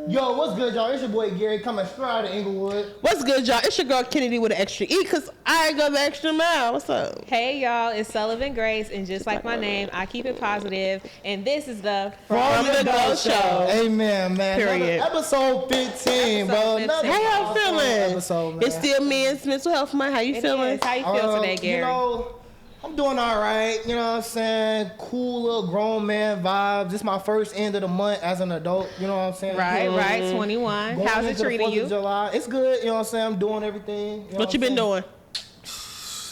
Yo, what's good, y'all? It's your boy Gary coming straight out of Inglewood. What's good, y'all? It's your girl Kennedy with an extra E, because I go the extra mile. What's up? Hey, y'all. It's Sullivan Grace, and just like my name, I keep it positive. And this is the From the Go Show. Amen, man. Period. Episode 15, bro. 15. How y'all feeling? Episode, man. It's still Men's Mental Health Month. How you feeling? Is. How you feel today, Gary? You know, I'm doing all right. You know what I'm saying? Cool little grown man vibes. This is my first end of the month as an adult. You know what I'm saying? Right. 21. Going How's it into the treating 4th you? of July. It's good. You know what I'm saying? I'm doing everything. You know What you been doing?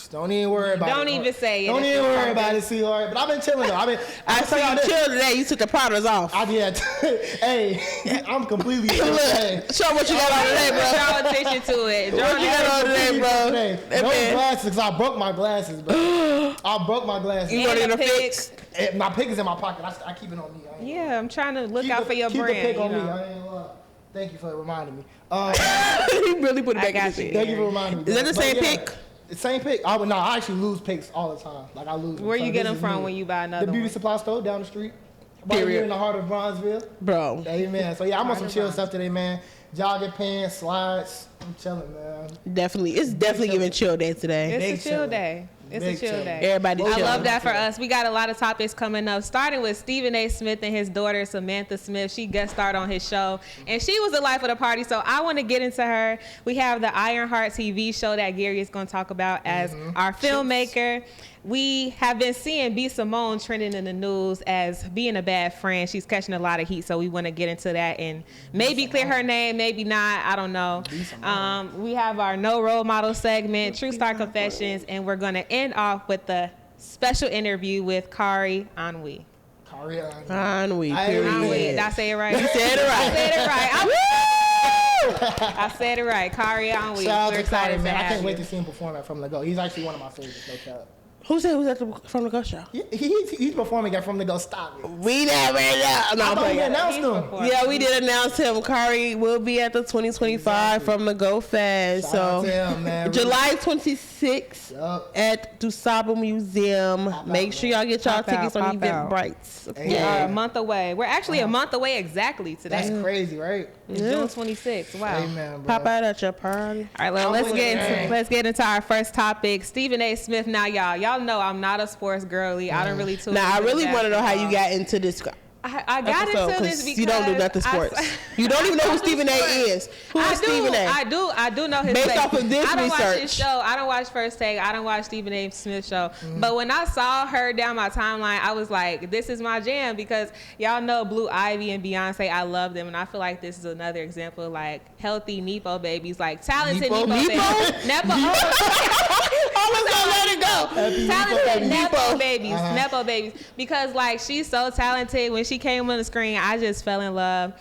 Don't even worry about it. Don't even say it. Don't even worry about it, sweetheart. But I've been chilling though. I saw you chill today. You took the powders off. Hey, I'm completely Look, show what you got on today, bro. Draw attention to it. What you got on today, bro? No glasses, because I broke my glasses, bro. I broke my glasses. You want it to fix? My pick is in my pocket. I keep it on me. Yeah, I'm trying to look out for your brand. Keep the pick on you me. know. I ain't gonna lie. Thank you for reminding me. He really put it back in his head. Thank you for reminding me. Is that the same pick? The same pick. I actually lose picks all the time. Like I lose. Where you get them from when you buy another The beauty one? supply store down the street. Right here in the heart of Bronzeville. Bro. Amen. So yeah, I'm on some chill stuff today, man. Jogging pants, slides. I'm chilling, man. Definitely. It's definitely giving chill day today. It's a chill day. It's a chill day. Everybody I chill. love that for us. We got a lot of topics coming up, starting with Stephen A. Smith and his daughter, Samantha Smith. She guest starred on his show, and she was the life of the party, so I want to get into her. We have the Ironheart TV show that Gary is going to talk about as our filmmaker. We have been seeing B. Simmone trending in the news as being a bad friend. She's catching a lot of heat, so we want to get into that and maybe clear her name, maybe not. I don't know. We have our No Role Model segment, True Star Confessions, and we're going to end off with the special interview with Khari Ennui. Khari Ennui. Did I say it right? You said it right. I said it right. I said it right. Khari Ennui. Shout out We're to excited Khari, to man. I have can't wait you. to see him perform at From the Go. He's actually one of my favorites, no cap. Who said he was at the From the Go Show? He's performing at From the Go. Stop it. We never know. No, I I'm thought we playing. announced him. Yeah, we did announce him. Khari will be at the 2025 From the Go Fest. Shout out to him, man. July 26th at Dusaba Museum. Make sure y'all get y'all tickets on Eventbrite. We are a month away. We're actually a month away exactly today. That's crazy, right? It's June 26th. Wow. Amen, bro. Pop out at your party. All right, well, let's get into our first topic. Stephen A. Smith. Now, y'all know I'm not a sports girly. I don't really tune. Now, I really want to know how you got into this. I got into this because you don't do nothing sports. You don't even know who Stephen A. is. Who is Stephen A? I do know his Based face. off of this I don't watch research. his show. I don't watch First Take. I don't watch Stephen A. Smith show. But when I saw her down my timeline, I was like, this is my jam, because y'all know Blue Ivy and Beyonce. I love them, and I feel like this is another example of like healthy Nepo babies, like talented Nepo babies. Nepo. I was gonna let it go. Talented Nepo babies. Nepo babies. Because like she's so talented. When she came on the screen, I just fell in love.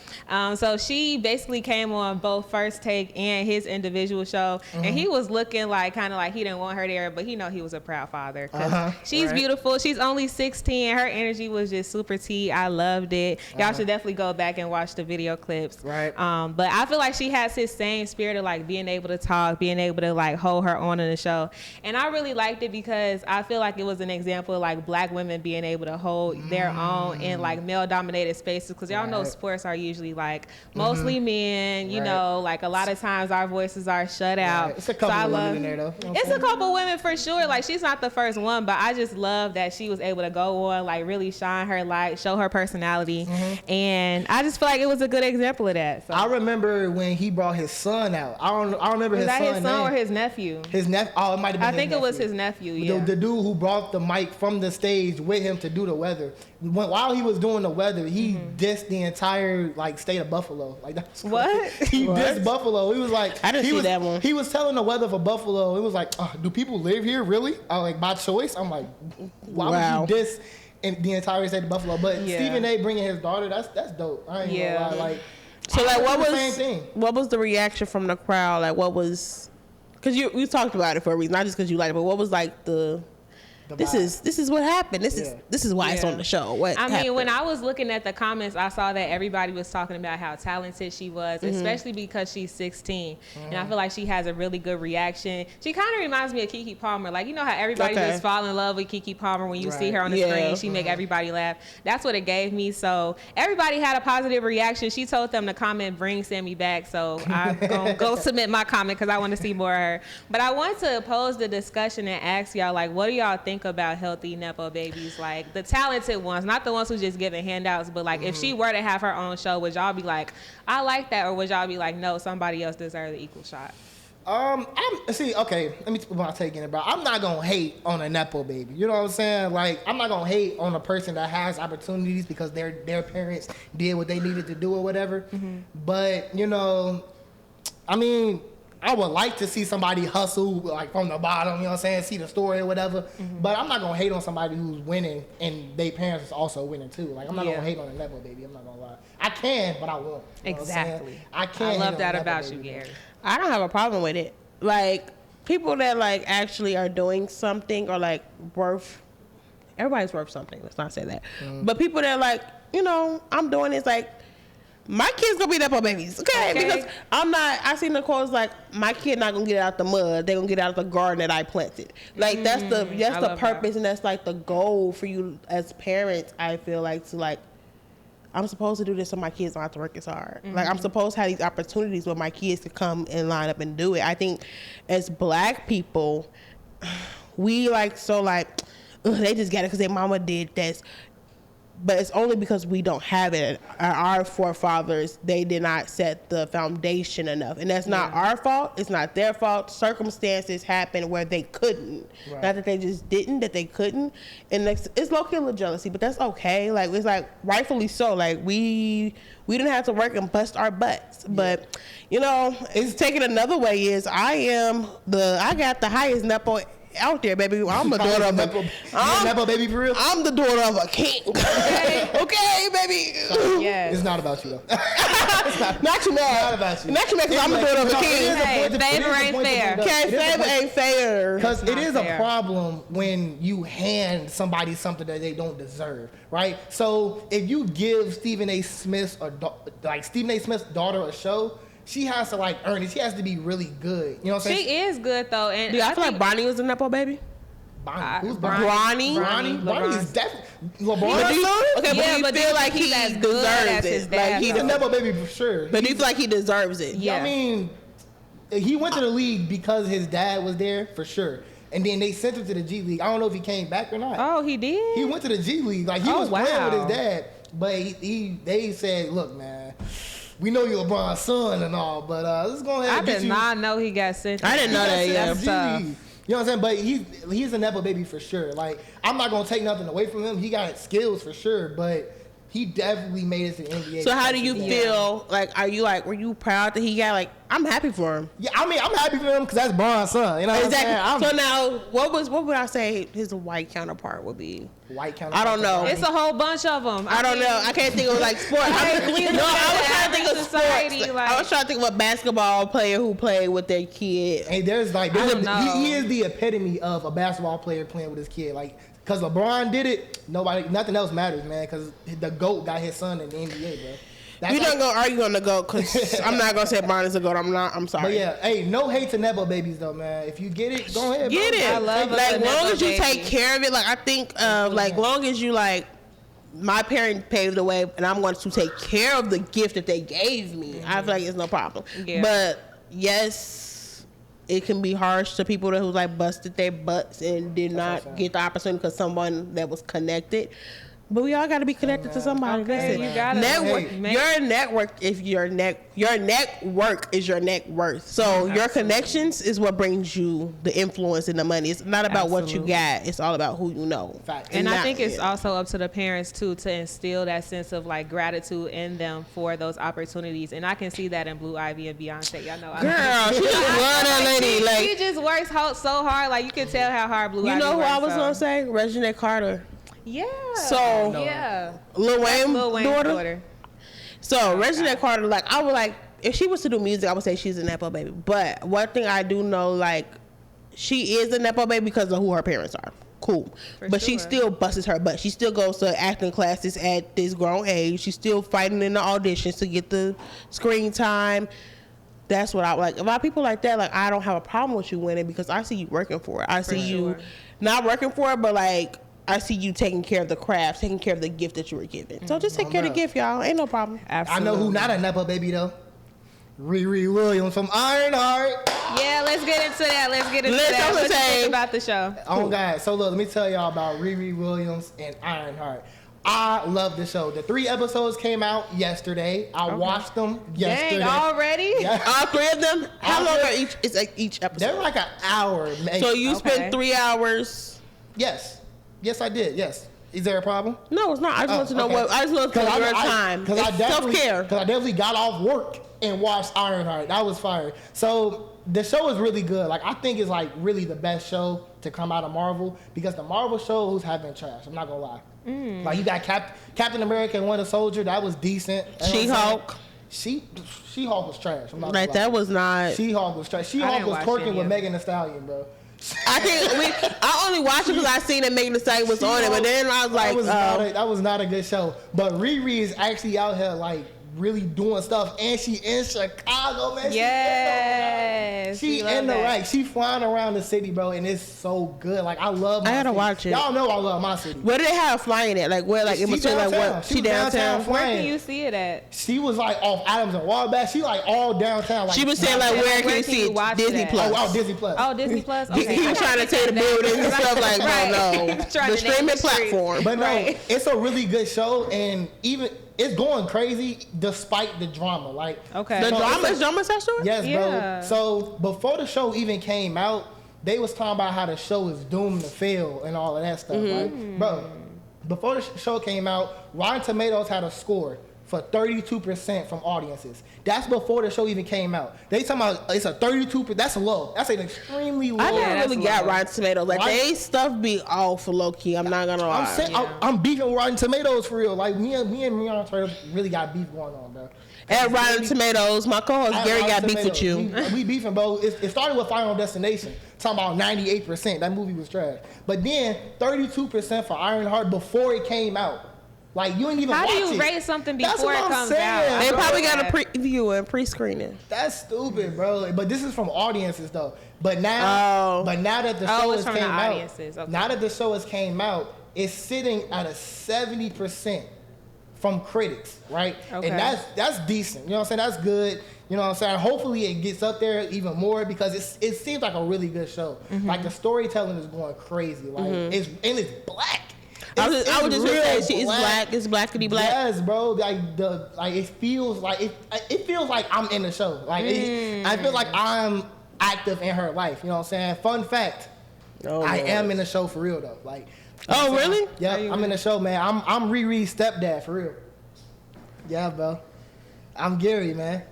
So she basically came on both First Take and his individual show, and he was looking like kind of like he didn't want her there, but he was a proud father. Cause she's beautiful. She's only 16. Her energy was just super tea. I loved it. Y'all should definitely go back and watch the video clips. Right. But I feel like she has his same spirit of like being able to talk, being able to like hold her own in the show, and I really liked it because I feel like it was an example of like black women being able to hold their own in like male-dominated spaces. Because y'all know sports are usually like mostly men, you know, like a lot of times our voices are shut out. It's a couple women in there though. It's a couple women for sure. Like she's not the first one, but I just love that she was able to go on, like really shine her light, show her personality. And I just feel like it was a good example of that. So. I remember when he brought his son out. I remember his son. Was that his son or his nephew? His nephew. Oh, it might have been. I think it was his nephew. Yeah. The dude who brought the mic from the stage with him to do the weather. While he was doing the weather, he dissed the entire like state of Buffalo. Like that's what he dissed Buffalo. He was like, I didn't see that one. He was telling the weather for Buffalo. It was like, do people live here really? Like by choice? I'm like, why would you diss the entire state of Buffalo? But Stephen A. bringing his daughter, that's dope. I ain't gonna lie. Like, so like, what was the reaction from the crowd? Like, what was? Because you talked about it for a reason, not just because you liked it, but what was like the this is what happened. This is why it's on the show. What I mean, happened? when I was looking at the comments, I saw that everybody was talking about how talented she was, especially because she's 16. And I feel like she has a really good reaction. She kind of reminds me of Keke Palmer. Like, you know how everybody just fall in love with Keke Palmer when you see her on the screen. She make everybody laugh. That's what it gave me. So everybody had a positive reaction. She told them to comment, bring Sammy back. So I'm going to go submit my comment because I want to see more of her. But I want to pose the discussion and ask y'all, like, what do y'all think about healthy Nepo babies? Like, the talented ones, not the ones who just giving handouts, but like, if she were to have her own show, would y'all be like, I like that? Or would y'all be like, no, somebody else deserves the equal shot? Okay, let me put my take in it, bro. I'm not gonna hate on a Nepo baby. You know what I'm saying? Like, I'm not gonna hate on a person that has opportunities because their parents did what they needed to do or whatever. But, you know, I mean, I would like to see somebody hustle, like, from the bottom, you know what I'm saying, see the story or whatever. But I'm not going to hate on somebody who's winning and their parents is also winning too. Like, I'm not going to hate on a Nepo baby. I'm not going to lie. I can, but I won't. Exactly. I can't. I love that about you, Gary. I don't have a problem with it. Like, people that, like, actually are doing something or, like, everybody's worth something. Let's not say that. But people that, like, you know, I'm doing this, like, my kids gonna be Nepo babies, okay? Because I seen the quotes like, my kid not gonna get out the mud, they gonna get out of the garden that I planted. Like, that's the purpose, and that's like the goal for you as parents. I feel like, to like, I'm supposed to do this so my kids don't have to work as hard. Like, I'm supposed to have these opportunities where my kids can come and line up and do it. I think as Black people, we like, so like, they just got it because their mama did this. But it's only because we don't have it. Our forefathers, they did not set the foundation enough. And that's not our fault. It's not their fault. Circumstances happened where they couldn't. Not that they just didn't, that they couldn't. And it's low-key a little jealousy, but that's okay. Like, it's like, rightfully so. Like, we didn't have to work and bust our butts. But, you know, it's taken another way is I got the highest Nepo out there, baby. I'm the daughter of Nepo baby for real? I'm the daughter of a king. Okay, baby. It's not about you, though. Not too mad. Not about you. Not too mad because I'm the daughter of a king. Hey, favor ain't fair. Okay, favor ain't fair. Because it is a problem when you hand somebody something that they don't deserve, right? So if you give Stephen A. Smith's daughter a show, she has to like earn it. She has to be really good. You know what I'm saying? She is good though. And do I feel like Bonnie was a Nepo baby? Bonnie. Who's Bonnie? Bonnie is definitely LeBron. But do you feel like he deserves it? Like, he's a Nepo baby for sure. But do you feel like he deserves it? Yeah. I mean, he went to the league because his dad was there for sure. And then they sent him to the G League. I don't know if he came back or not. Oh, he did? He went to the G League. Like, he was playing with his dad. But they said, look, man, we know you're LeBron's son and all, but let's go ahead and I did not know he got sent. I didn't know that, yeah. You know what I'm saying? But he's a Nepo baby for sure. Like, I'm not going to take nothing away from him. He got skills for sure, but he definitely made it to the NBA. So how do you feel? Like, were you proud that he got, like, I'm happy for him. Yeah, I mean, I'm happy for him because that's Bron's son. You know what I'm saying? So now, what would I say his white counterpart would be? White counterpart? I don't know. It's a whole bunch of them. I don't know. I can't think of, like, sports. I was trying to think of sports. Like, I was trying to think of a basketball player who played with their kid. Hey, he is the epitome of a basketball player playing with his kid. Like, because LeBron did it, nothing else matters, man, because the GOAT got his son in the NBA, bro. You're not going to argue on the GOAT, because I'm not going to say Bron is a GOAT. I'm sorry. But yeah, hey, no hate to Nepo babies, though, man. If you get it, go ahead, get bro. it. I love it. Like, long as you take care of it, like, I think, like, long as you, like, my parents paved the way, and I'm going to take care of the gift that they gave me, I feel like it's no problem. Yeah. But, yes, it can be harsh to people who like busted their butts and did not get the opportunity because someone that was connected. But we all got to be connected to somebody. Okay, you gotta network. Your network, your network is your net worth. So your connections is what brings you the influence and the money. It's not about what you got. It's all about who you know. And I think it's also up to the parents too to instill that sense of like gratitude in them for those opportunities. And I can see that in Blue Ivy and Beyonce. Y'all know. Girl, she just love that lady. Like, she just works so hard. Like, you can tell how hard Blue Ivy works. You know who I was gonna say? Regina Carter. Yeah. So Lil Wayne's daughter. So Regina Carter, like, I would like, if she was to do music, I would say she's a Nepo baby. But one thing I do know, like, she is a Nepo baby because of who her parents are. cool. But she still busts her butt. She still goes to acting classes at this grown age. She's still fighting in the auditions to get the screen time. That's what I like. A lot of people like that, like, I don't have a problem with you winning because I see you working for it. I see you not working for it, but like, I see you taking care of the craft, taking care of the gift that you were given. So just take care of the gift, y'all. Ain't no problem. Absolutely. I know who not a Nepo baby, though. Riri Williams from Ironheart. Yeah, let's get into that. Let's get into that. What you think about the show? Oh, God. So, look, let me tell y'all about Riri Williams and Ironheart. I love the show. The 3 episodes came out yesterday. I watched them yesterday. Dang, already? Yeah. All 3 of them? How long are each? It's like each episode. They're like an hour. So you spent 3 hours? Yes. Yes, I did. Yes. Is there a problem? No, it's not. I just want to know what. I just want to know your time. Because self-care. Because I definitely got off work and watched Ironheart. That was fire. So the show is really good. Like, I think it's like really the best show to come out of Marvel because the Marvel shows have been trash. I'm not gonna lie. Like, you got Captain America and Winter Soldier. That was decent. She-Hulk. She-Hulk was trash. I'm not like, that was not. She-Hulk was trash. She-Hulk was twerking with Megan Thee Stallion, bro. I only watched it because I seen that Megan Thee Stallion was on it, but then I was like, that was not a good show. But Riri is actually out here like really doing stuff, and she in Chicago, man. Yes, she in the right. She flying around the city, bro, and it's so good. Like, I love my I gotta city. watch it. Y'all know I love my city. Where do they have flying at? Like, where? Like, in between, like, what? She downtown. Where can you see it at? She was like off Adams and Wabash. She like all downtown. Like, she was saying like, where can you see it? Disney Plus. Oh, Disney Plus. Oh, Disney Plus. Okay. He was trying to tell the buildings and stuff like, no, the streaming platform. But no, it's a really good show, and even. It's going crazy despite the drama. Like, the drama is drama sexual? Yes, bro. So before the show even came out, they was talking about how the show is doomed to fail and all of that stuff, right? Bro, before the show came out, Rotten Tomatoes had a score for 32% from audiences. That's before the show even came out. They talking about it's a 32%. That's low. That's an extremely low. I never really got Rotten Tomatoes. Like, they stuff be all for low key. I'm not gonna lie. I'm beefing with Rotten Tomatoes for real. Like, me and Rihanna really got beef going on, bro. At Rotten Tomatoes, my co-host Gary got beef with you. We beefing, bro. It started with Final Destination, talking about 98%. That movie was trash. But then 32% for Ironheart before it came out. Like, you ain't even watch it. How do you rate something before it comes out? They probably got a preview and pre-screening. That's stupid, bro. But this is from audiences, though. But now that the show has came out, now that the show has came out, it's sitting at a 70% from critics, right? Okay. And that's decent. You know what I'm saying? That's good. You know what I'm saying? Hopefully it gets up there even more because it seems like a really good show. Like, the storytelling is going crazy. Like, it's black. I was just gonna say she is black. It's blackity black. Yes, bro. Like it feels like it feels like I'm in the show. Like I feel like I'm active in her life. You know what I'm saying? Fun fact. I am in the show for real though. Like. Oh really? Yeah, I'm in the show, man. I'm Riri's stepdad for real. Yeah, bro. I'm Gary, man.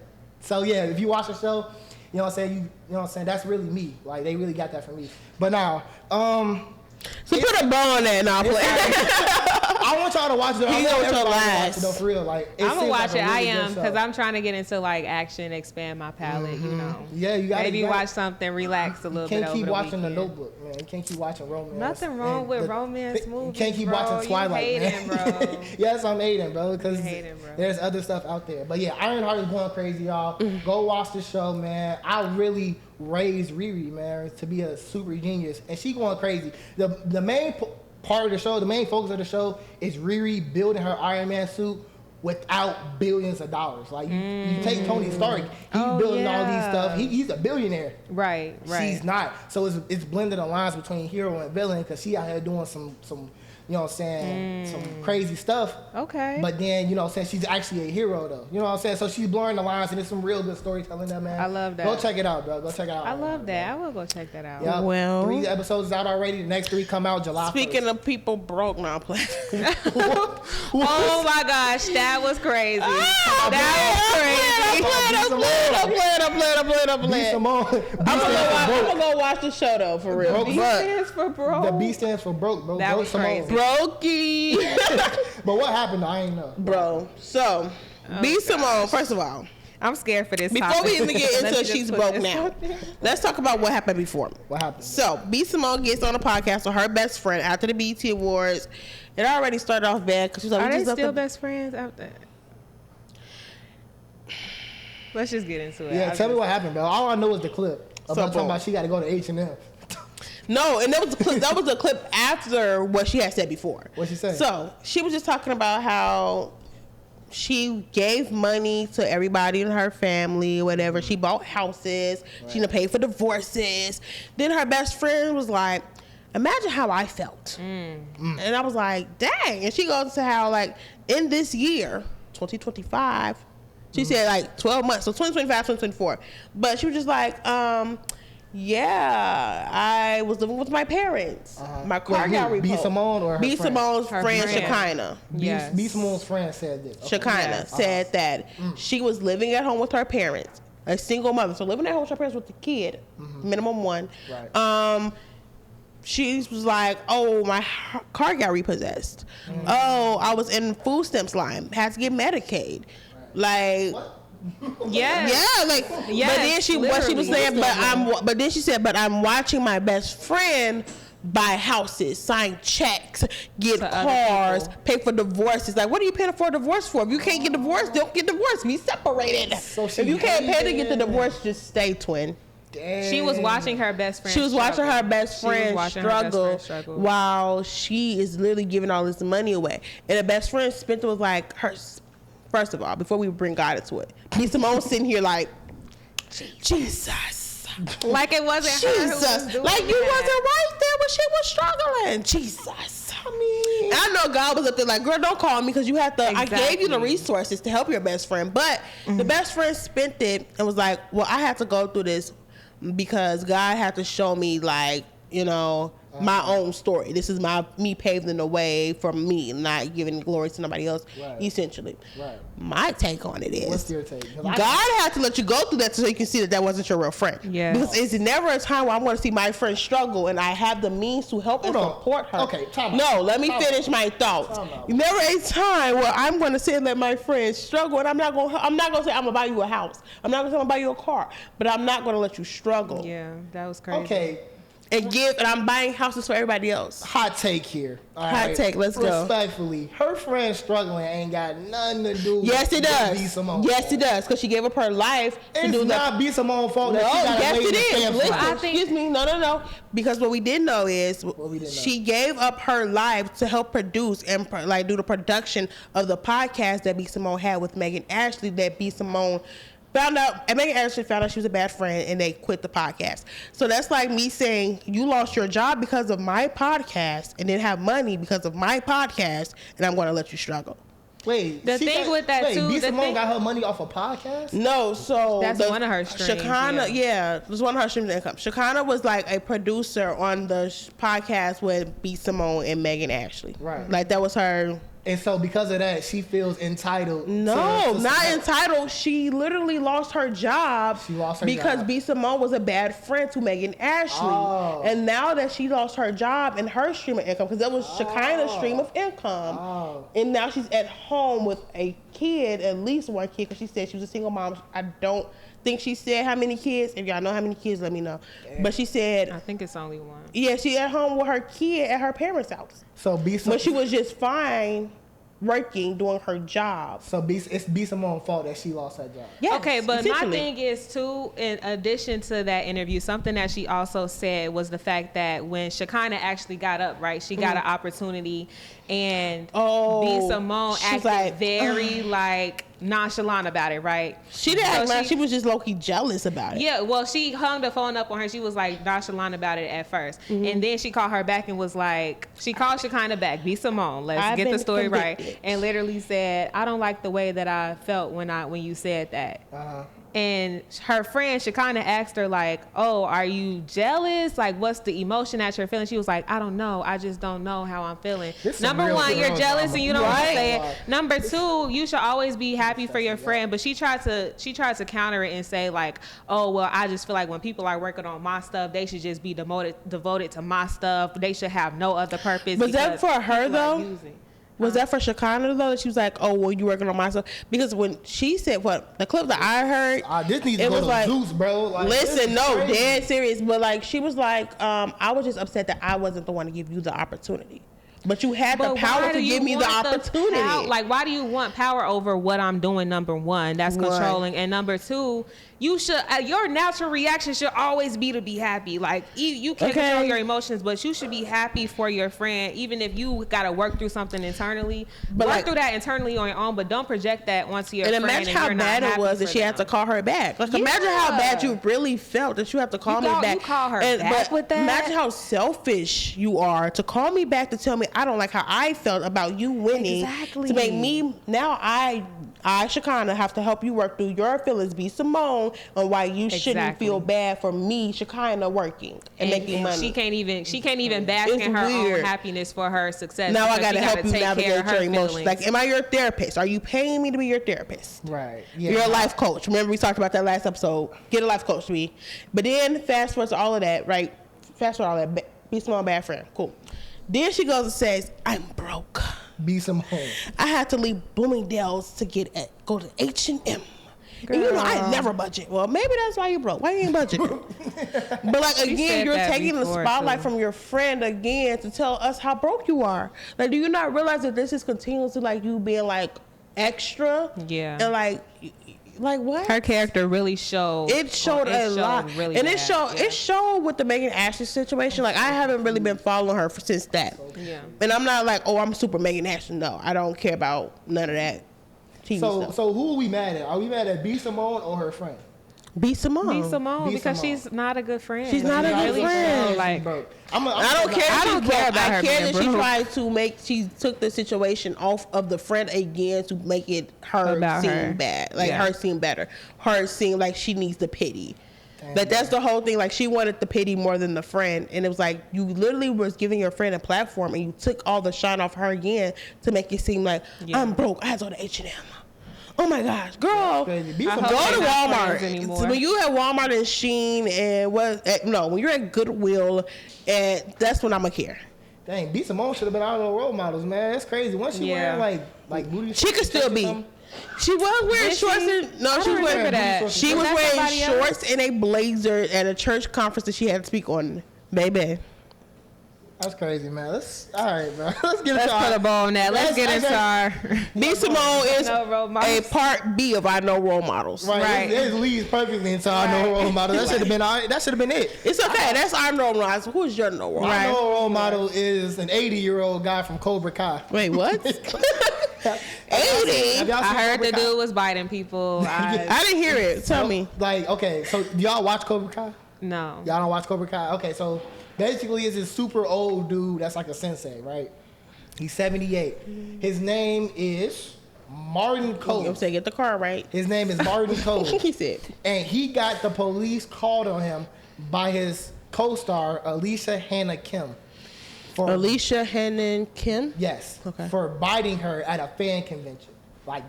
So yeah, if you watch the show, you know what I'm saying. You know what I'm saying. That's really me. Like, they really got that from me. But now, so put a bow on that now, play. I want y'all to watch it. He's on your last. Though, for real. Like, I'm gonna watch it. I am, because I'm trying to get into like action, expand my palette. You know. Yeah, you gotta maybe watch something, relax a little bit. You can't keep watching The Notebook, man. You can't keep watching romance. Nothing wrong with romance movies. You can't keep watching Twilight, man. Bro. Yes, I'm hating, bro, because there's other stuff out there. But yeah, Ironheart is going crazy, y'all. Go watch the show, man. I really raised Riri, man, to be a super genius, and she going crazy. The main part of the show, the main focus of the show is Riri building her Iron Man suit without billions of dollars. Like, you take Tony Stark, he's building all these stuff. He's a billionaire. Right. She's not. So it's blended the lines between hero and villain, because she out here doing some you know what I'm saying, some crazy stuff. Okay. But then, you know what I'm saying, she's actually a hero, though. You know what I'm saying? So she's blurring the lines, and there's some real good storytelling there, man. I love that. Go check it out, bro. Go check it out. I love that. I will go check that out. Yep. Well, 3 episodes out already. The next 3 come out July 1st. Speaking of people broke, now playing. Oh my gosh, that was crazy. That was crazy. I'm gonna go watch the show though, for real. B stands for broke. The B stands for broke, bro. That was crazy. Brokey. But what happened? I ain't know. Bro, so B Simmone, first of all, I'm scared for this Before topic. we even get into it, she's broke now. Let's talk about what happened before. What happened? So, B. Simmone gets on a podcast with her best friend after the BET Awards. It already started off bad because she's like, are they still best friends out there? Let's just get into it. Yeah, tell me what happened, bro. All I know is the clip. Talking about she got to go to H&M. No, and that was a clip after what she had said before. What she said? So she was just talking about how she gave money to everybody in her family, or whatever. She bought houses. Right. She paid for divorces. Then her best friend was like, imagine how I felt. And I was like, dang. And she goes to how, like, in this year, 2025, she said, like, 12 months. So 2025, 2024. But she was just like, yeah, I was living with my parents. My car got repoed. B. Simmone or her B. Simone's friend, friend. Shekinah. Yes. B. Simone's friend said this. Okay. Shekinah said that she was living at home with her parents, a single mother. So living at home with her parents with a kid, minimum one. Right. She was like, oh, my car got repossessed. Oh, I was in food stamps line, had to get Medicaid. Right. Like... What? Yeah, like. Yes, but then what she was saying, but then she said, but I'm watching my best friend buy houses, sign checks, get cars, pay for divorces. Like, what are you paying for a divorce for? If you can't get divorced, don't get divorced. Be separated. So if you can't pay to get the divorce, just stay, twin. Dang. She was watching her best friend. She was watching her best friend struggle while she is literally giving all this money away. And the best friend Spencer was like her. First of all, before we bring God into it, B. Simone sitting here like, Jesus. Like it wasn't her who was doing like you wasn't right there when she was struggling. Jesus. I mean, I know God was up there like, girl, don't call me because you have to, I gave you the resources to help your best friend. But the best friend spent it and was like, well, I have to go through this because God had to show me, like, you know, my own story. This is me paving the way for me, not giving glory to somebody else, essentially. Right. My take on it is, what's your take? God had to let you go through that so you can see that wasn't your real friend. Yeah. Because it's never a time where I'm going to see my friend struggle and I have the means to help and support her. Okay, time out. No, let me finish my thoughts. Never a time where I'm going to sit and let my friend struggle, and I'm not going to say I'm going to buy you a house. I'm not going to say I'm going to buy you a car, but I'm not going to let you struggle. Yeah, that was crazy. Okay. And I'm buying houses for everybody else. Hot take here. Hot take, let's go. Respectfully, her friend struggling ain't got nothing to do with it does. B. Simone. Yes, it does, because she gave up her life to do that. It's not B. Simone's fault No, that she got yes, it is. Listen, think... excuse me, no. Because what we didn't know is she gave up her life to help produce and like do the production of the podcast that B. Simone had with Megan Ashley, that B. Simone found out, and Megan Ashley found out she was a bad friend, and they quit the podcast. So that's like me saying, you lost your job because of my podcast, and didn't have money because of my podcast, and I'm going to let you struggle. Wait, the thing with that too, B. Simone got her money off a podcast? No, so that's one of her streams. Shekinah, it was one of her streams of income. Shekinah was like a producer on the podcast with B. Simone and Megan Ashley. Right. Like that was her. And so because of that, she feels entitled. No, not entitled. She literally lost her job. She lost her because job. B. Simone was a bad friend to Megan Ashley. Oh. And now that she lost her job and her stream of income, because that was Shekinah's stream of income. Oh. And now she's at home with a kid, at least one kid, because she said she was a single mom. I don't think she said how many kids. If y'all know how many kids, let me know. Damn. But she said, I think it's only one. Yeah, she at home with her kid at her parents' house. So but she was just fine working, doing her job. So it's B. Simone's fault that she lost her job. Yes, okay, but my thing is too, in addition to that interview, something that she also said was the fact that when Shekinah actually got up, right, she got an opportunity, and B. Simone acted like, very like nonchalant about it, right? She didn't act like she was just low-key jealous about it. Yeah, well, she hung the phone up on her. She was like nonchalant about it at first, and then she called her back and was like, she called Shekinah back, B. Simone, let's get the story right, and literally said, I don't like the way that I felt when you said that. And her friend Shekinah asked her like, oh, are you jealous? Like, what's the emotion that you're feeling? She was like, I don't know. I just don't know how I'm feeling. Number one, you're jealous and you don't want to say it. Number two, you should always be happy for your friend. But she tried to counter it and say like, oh, well, I just feel like when people are working on my stuff, they should just be devoted to my stuff. They should have no other purpose. Was that for her though? Was that for Shekinah though? That she was like, "Oh, well, you working on myself?" Because when she said what the clip that I heard, this needs to go to like, Zeus, bro. Like, listen, no, dead serious. But like, she was like, I was just upset that I wasn't the one to give you the opportunity. But you had the power to give me the opportunity. Like, why do you want power over what I'm doing? Number one, that's controlling, and number two, you should. Your natural reaction should always be to be happy. Like, you can't control your emotions, but you should be happy for your friend, even if you got to work through something internally. But work through that internally on your own, but don't project that onto your friend. And imagine how bad it was that she had to call her back. Like, imagine how bad you really felt that you have to call me back. You call her back with that. Imagine how selfish you are to call me back to tell me I don't like how I felt about you winning. Exactly. To make me now I Shekinah have to help you work through your feelings. Be Simmone on why you shouldn't feel bad for me, Shekinah, working and making money. She can't even bask in her own happiness for her success. Now I gotta help you navigate your emotions. Like, am I your therapist? Are you paying me to be your therapist? Right. Yeah. You're a life coach. Remember we talked about that last episode. Get a life coach to me. But then fast forward to all of that, right? Fast forward all that. Be Simmone, bad friend. Cool. Then she goes and says, I'm broke. Be Simmone. I had to leave Bloomingdale's to go to H&M. And you know, I never budget. Well, maybe that's why you broke. Why you ain't budgeting? But like, again, you're taking the spotlight from your friend again to tell us how broke you are. Like, do you not realize that this is continuously like you being like extra? Yeah. And like what? Her character really showed. It showed a lot, really and bad. It showed with the Megan Ashley situation. Like, I haven't really been following her since that. Yeah. And I'm not like, oh, I'm super Megan Ashley. No, I don't care about none of that. TV stuff. So who are we mad at? Are we mad at B. Simmone or her friend? B. Simmone. Because she's not a good friend. She's not a good friend. Like, I don't care about her. I care that she tried to she took the situation off of the friend again to make it her seem bad. Like, her seem better. Her seem like she needs the pity. Like, that's the whole thing. Like, she wanted the pity more than the friend. And it was like, you literally was giving your friend a platform and you took all the shine off her again to make it seem like, I'm broke. I had to go to H&M. Oh my gosh, girl, go to Walmart. So when you at Walmart and Shein and when you're at Goodwill, and that's when I'ma care. Dang, B. Simmone should have been out of the Role Models, man. That's crazy. Once she wearing like booty, she could still be. She was wearing shorts. She was wearing shorts and a blazer at a church conference that she had to speak on. Baby. That's crazy, man. All right, bro. Let's get into put a bow on that. Let's get into our. B. Simmone is a part B of I Know Role Models. Right. It leads perfectly into I Know Role Models. That should have been it. It's okay. That's I Know Role Models. Who's your Role Model? I Know Role Model is an 80-year-old guy from Cobra Kai. Wait, what? 80? I heard the dude was biting people. I didn't hear it. Tell me. Like, okay, so do y'all watch Cobra Kai? No. Y'all don't watch Cobra Kai? Okay, so basically it's this super old dude that's like a sensei, right? He's 78. His name is Martin Cole. I'm saying, get the car right. His name is Martin Cole. He said. And he got the police called on him by his co-star, Alicia Hannah Kim. Alicia Hannah Kim? Yes. Okay. For biting her at a fan convention. Like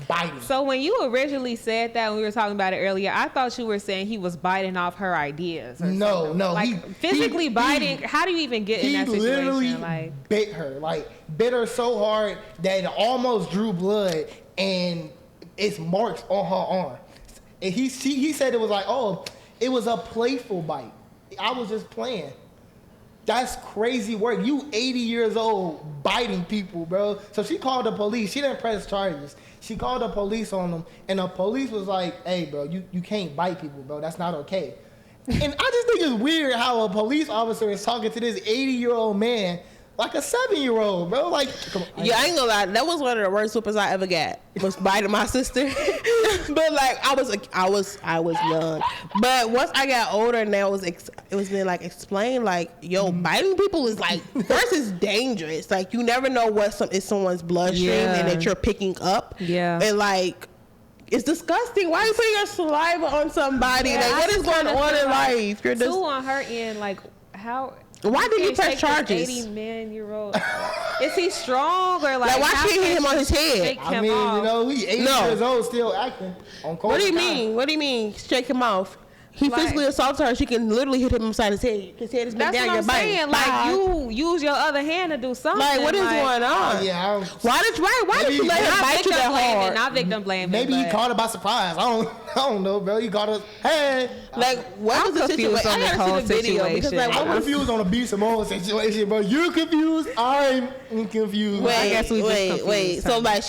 biting. So when you originally said that, when we were talking about it earlier, I thought you were saying he was biting off her ideas. No. Like, physically biting. How do you even get in that situation? He literally bit her. Like, bit her so hard that it almost drew blood, and it's marks on her arm. And he said it was like, oh, it was a playful bite. I was just playing. That's crazy work. You 80 years old biting people, bro. So she called the police. She didn't press charges. She called the police on them, and the police was like, hey, bro, you can't bite people, bro. That's not okay. And I just think it's weird how a police officer is talking to this 80-year-old man like a 7-year-old, bro. Like, come on. Yeah, I ain't gonna lie. That was one of the worst whoopers I ever got. Was biting my sister. But like, I was young. But once I got older, now it was been like explained, like, yo, biting people is like, first it's dangerous. Like, you never know what is someone's bloodstream and that you're picking up. Yeah. And like, it's disgusting. Why are you putting your saliva on somebody? Like, what is going on in life? You're just on her end. Like, how? Why did you press charges? 80-man-year-old. Is he strong or like? Why she hit him on his head? I mean, you know, he 80 years old, still acting on Cobra Kai. What do you mean? What do you mean? Shake him off. he physically assaults her, she can literally hit him inside his head. His head is been down your body. That's what I'm saying. Like, you use your other hand to do something. Like, what is going on? Oh, yeah. Why did you let him bite you that hard? Not victim blaming. Maybe he caught her by surprise. I don't know, bro. He caught her. Hey. Like, what was the situation? I gotta see the video because, like, I'm confused on a B. Simmone situation, bro. You're confused. I'm confused. Wait. So, like,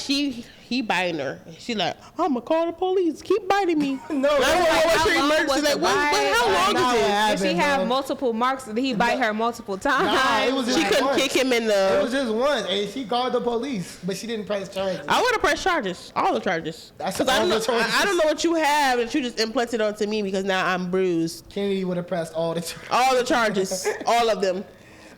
he biting her. She like, I'm gonna call the police. Keep biting me. No, I don't know what your emergency. Like, how long is it? Did she have multiple marks? Did he bite her multiple times? Nah, it was just she couldn't once. Kick him in the. It was just once, and she called the police, but she didn't press charges. I would have pressed charges, all the charges. That's because I don't know what you have that you just implanted onto me because now I'm bruised. Kennedy would have pressed all the charges. All the charges, all of them.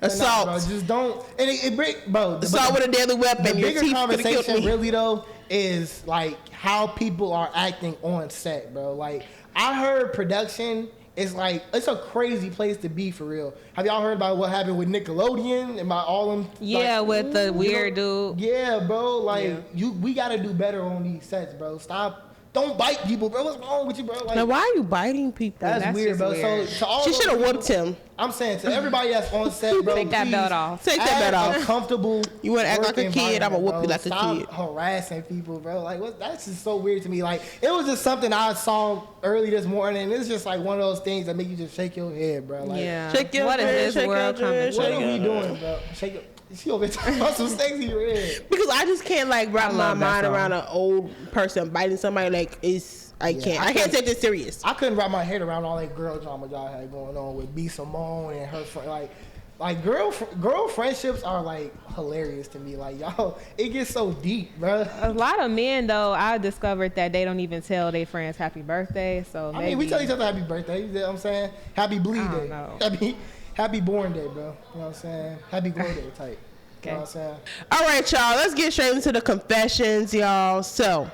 Assault. Nah, bro, just don't. And it break, bro. Assault with a deadly weapon. The bigger conversation, me. really though, is like how people are acting on set, bro. Like I heard production is like it's a crazy place to be for real. Have y'all heard about what happened with Nickelodeon and about all them? Yeah, like, with the weird dude. Yeah, bro. Like we gotta do better on these sets, bro. Stop. Don't bite people, bro. What's wrong with you, bro? Like, now, why are you biting people? That's weird, bro. Weird. So to all she should have whooped him. I'm saying to everybody that's on set, bro, take that belt off. Take that belt off. A comfortable. You want to act like a kid? I'm gonna whoop you like a kid. Stop harassing people, bro. Like that's just so weird to me. Like it was just something I saw early this morning. It's just like one of those things that make you just shake your head, bro. Like, shake your head. What is this world coming? What are we doing, bro? Shake your. She over there talking about some sexy red. Because I just can't like wrap my mind around an old person biting somebody. Like I can't take this serious. I couldn't wrap my head around all that girl drama y'all had going on with B. Simmone and her friend. Like girl friendships are like hilarious to me. Like y'all, it gets so deep, bro. A lot of men though, I discovered that they don't even tell their friends happy birthday. So maybe, I mean, we tell each other happy birthday. You know what I'm saying? Happy bleed day. Happy born day, bro. You know what I'm saying? Happy glow day type. Okay. You know what I'm saying? All right, y'all. Let's get straight into the confessions, y'all. So,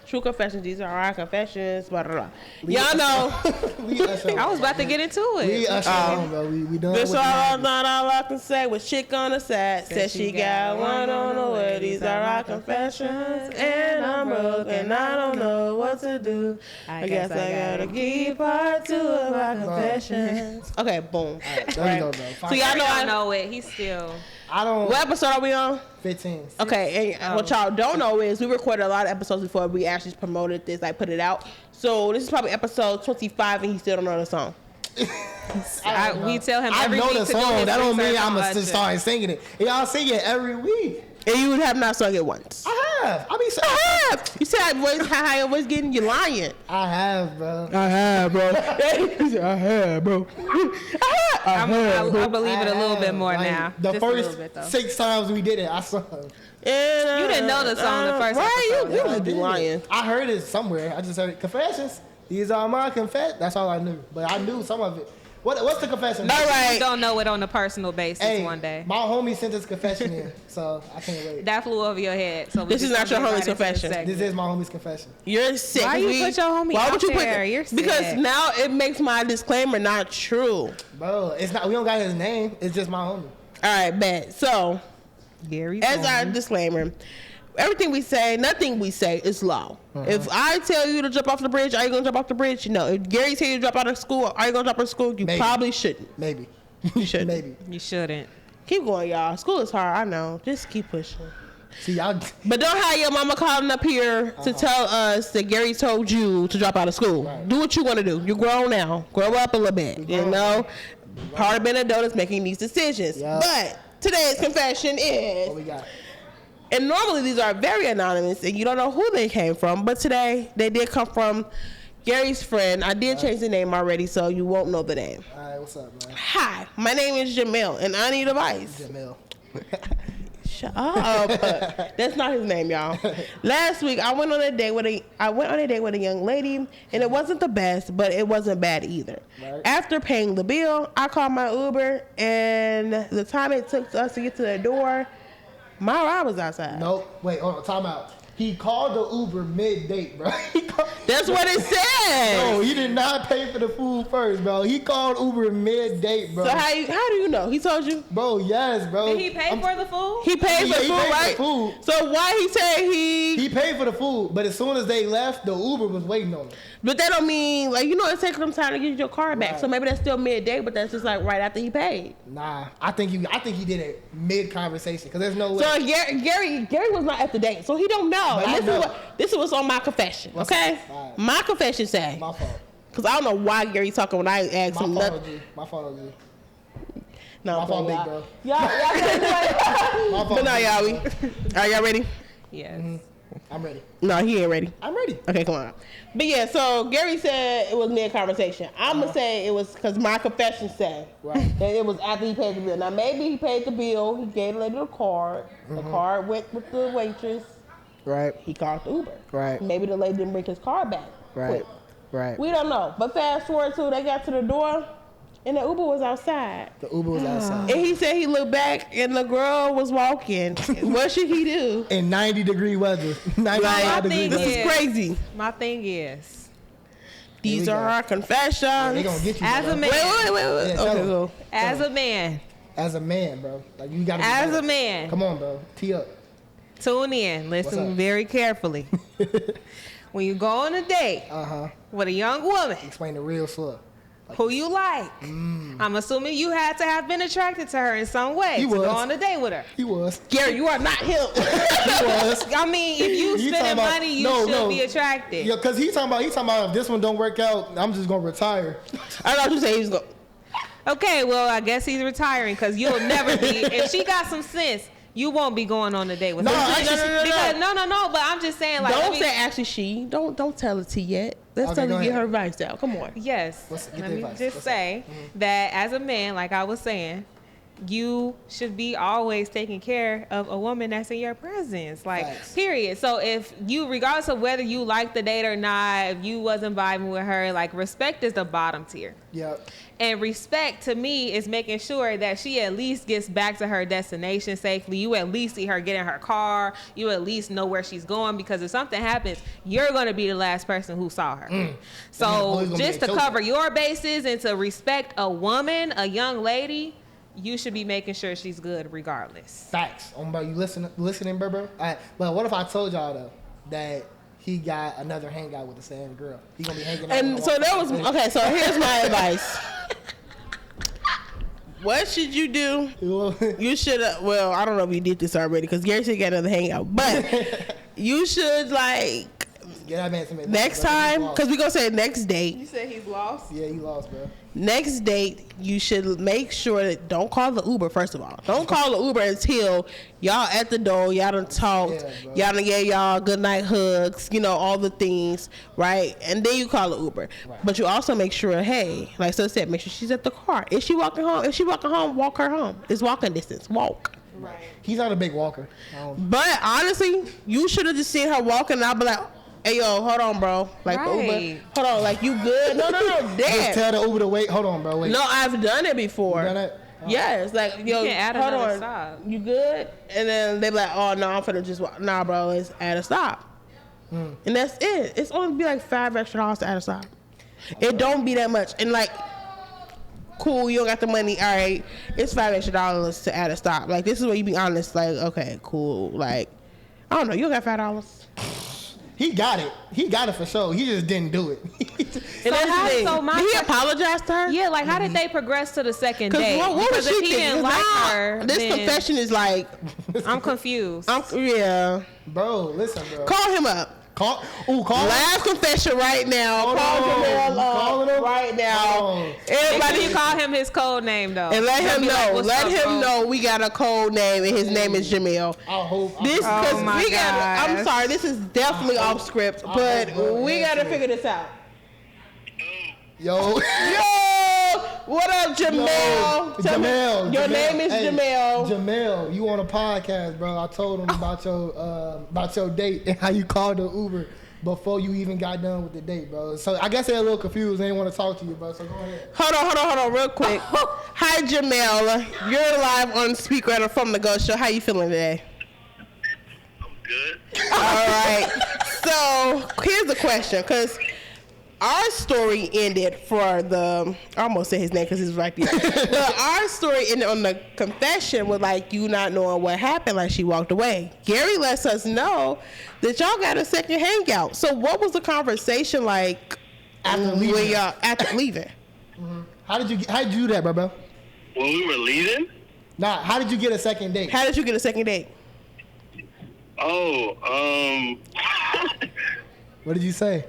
true confessions. These are our confessions. Blah, blah, blah. Y'all know. I was about to get into it. We usher on, bro. We done. This all I can say was chick on the side. Said she got one on the way. These are our confessions. And I'm broke and I don't know what to do. I guess I gotta give part 2 of my confessions. Okay, boom. There you go, bro. So y'all know I know it. He's still. I don't. What episode are we on? 15. Okay, and what y'all don't know is we recorded a lot of episodes before we actually promoted this, like put it out. So this is probably episode 25, and he still don't know the song. We tell him every week I know the song. That don't mean I'm gonna just start singing it. Y'all sing it every week. And you would have not sung it once. I have. I have. You said how high your voice getting? You're lying. I have, bro. I have, bro. I have, bro. I believe it a little bit more now. The first 6 times we did it, I sung. And, you didn't know the song the first episode. You would be lying. I heard it somewhere. I just heard it. Confessions. These are my confessions. That's all I knew. But I knew some of it. What's the confession? All right. You don't know it on a personal basis one day. My homie sent his confession in, so I can't wait. That flew over your head. So this is not your homie's confession. This is my homie's confession. You're sick. Why you put your homie out there? You're sick. Because now it makes my disclaimer not true. Bro, it's not. We don't got his name. It's just my homie. All right, bet. So, Gary, as our disclaimer, everything we say, nothing we say is law. If I tell you to jump off the bridge, are you gonna jump off the bridge? No. If Gary tells you to drop out of school, are you gonna drop out of school? You probably shouldn't. Maybe. You shouldn't. Maybe. You shouldn't. Keep going, y'all. School is hard. I know. Just keep pushing. See, y'all. But don't have your mama calling up here to tell us that Gary told you to drop out of school. Right. Do what you want to do. You're grown now. Grow up a little bit. You know, part of being an adult is making these decisions. Yep. But today's confession is. What we got? And normally these are very anonymous and you don't know who they came from. But today they did come from Gary's friend. I did change the name already, so you won't know the name. All right, what's up, man? Hi, my name is Jamil, and I need advice. Jamil. Shut up. That's not his name, y'all. Last week, I went on a date with a young lady, and it wasn't the best, but it wasn't bad either. Right. After paying the bill, I called my Uber, and the time it took us to get to the door, my ride was outside. Nope. Wait, hold on. Time out. He called the Uber mid-date, bro. That's what it said. No, he did did not pay for the food first, bro. He called Uber mid-date, bro. So how do you know? He told you? Bro, yes, bro. Did he pay for the food? He paid for the food, right? Food. So why he said He paid for the food, but as soon as they left, the Uber was waiting on them. But that don't mean, like, you know, it takes them time to get your car back. Right. So maybe that's still mid-day, but that's just like right after he paid. Nah, I think he did it mid-conversation because there's no way. So Gary was not at the date, so he don't know. This is what's on my confession, okay? Right. My confession say. My fault. Because I don't know why Gary talking when I asked him nothing. My fault, OG. No, my fault, big bro. Y'all my fault. But no, y'all, are y'all ready? Yes. Mm-hmm. I'm ready. No, he ain't ready. I'm ready. Okay, come on. But yeah, so Gary said it was mid-conversation. I'm going to say it was because my confession said that it was after he paid the bill. Now, maybe he paid the bill. He gave the lady a card. Mm-hmm. The card went with the waitress. Right. He called the Uber. Right. Maybe the lady didn't bring his car back. Right. Quick. Right. We don't know. But fast forward to they got to the door. And the Uber was outside. The Uber was outside. And he said he looked back and the girl was walking. What should he do? In 90-degree weather. 95 degrees. This is crazy. My thing is, these are our confessions. Yeah, they gonna get you. As a man. Wait. Yeah, okay, go. As a man. As a man, bro. Like you gotta. As a man. Come on, bro. Tee up. Tune in. Listen very carefully. When you go on a date with a young woman. Explain the real stuff. Who you like. I'm assuming you had to have been attracted to her in some way to go on a date with her. He was. Gary, you are not him. He was. I mean, if you spending money, you should be attracted. Yeah, because he's talking about if this one don't work out, I'm just going to retire. I thought you said he was going. Okay, well, I guess he's retiring because you'll never be. If she got some sense, you won't be going on a date with her. No, but I'm just saying, like, don't say actually she. Don't tell it to yet. Let's tell her to get her advice out. Come on. Yes. Let me just say that as a man, like I was saying, you should be always taking care of a woman that's in your presence. Like, period. So if you, regardless of whether you like the date or not, if you wasn't vibing with her, like, respect is the bottom tier. Yep. And respect to me is making sure that she at least gets back to her destination safely. You at least see her get in her car. You at least know where she's going, because if something happens, you're going to be the last person who saw her. So just to cover your bases and to respect a woman, a young lady, you should be making sure she's good regardless. Facts. Bro, you listening, bro? But what if I told y'all, though, that he got another hangout with the same girl? He gonna be hanging out. And so that was okay. So here's my advice. What should you do? You should. Well, I don't know if you did this already because Gary said he got another hangout, but you should like get that man some next time because we gonna say next date. You said he's lost. Yeah, he lost, bro. Next date, you should make sure that don't call the Uber. First of all, don't call the Uber until y'all at the door. Y'all done talked. Yeah, y'all done gave y'all good night hugs. You know, all the things, right? And then you call the Uber. Right. But you also make sure, hey, like so said, make sure she's at the car. Is she walking home? If she walking home, walk her home. It's walking distance. Walk. Right. He's not a big walker. But honestly, you should have just seen her walking. And I'll be like, hey, yo, hold on, bro. Like, the Uber, hold on, like, you good? No, damn. Just tell the Uber to wait. Hold on, bro, wait. No, I've done it before. You done it? Oh. Yes, like, yo, you can't add hold on. Stop. You good? And then they be like, oh, no, I'm finna just walk. Nah, bro, let's add a stop. And that's it. It's only be like $5 extra to add a stop. It don't be that much. And, like, cool, you don't got the money. All right, it's $5 extra to add a stop. Like, this is where you be honest. Like, okay, cool. Like, I don't know. You don't got $5. He got it. He got it for sure. He just didn't do it. Did he apologize to her? Yeah, like how did they progress to the second date? What was she thinking? Like her, this confession is like, I'm confused. Yeah. Bro, listen, bro. Call him up. Call Last confession right now. Call him right now. Everybody, you call him his code name though, and let him know. Let him know we got a code name, and his name is Jamil. I'm sorry, this is definitely off script, but we gotta figure this out. Yo, what up, Jamil? Jamil. Your name is Jamil. Jamil, you on a podcast, bro? I told him about your date and how you called the Uber before you even got done with the date, bro. So I guess they're a little confused. They didn't want to talk to you, bro. So go ahead. Hold on, real quick. Hi, Jamil. You're live on speaker from the Ghost Show. How you feeling today? I'm good. All right. So here's the question, because our story ended for the, I almost said his name because he's right there. But our story ended on the confession with like you not knowing what happened, like she walked away. Gary lets us know that y'all got a second hangout. So what was the conversation like after leaving? Mm-hmm. How did you do that, bro? When we were leaving? Nah, how did you get a second date? How did you get a second date? Oh, What did you say?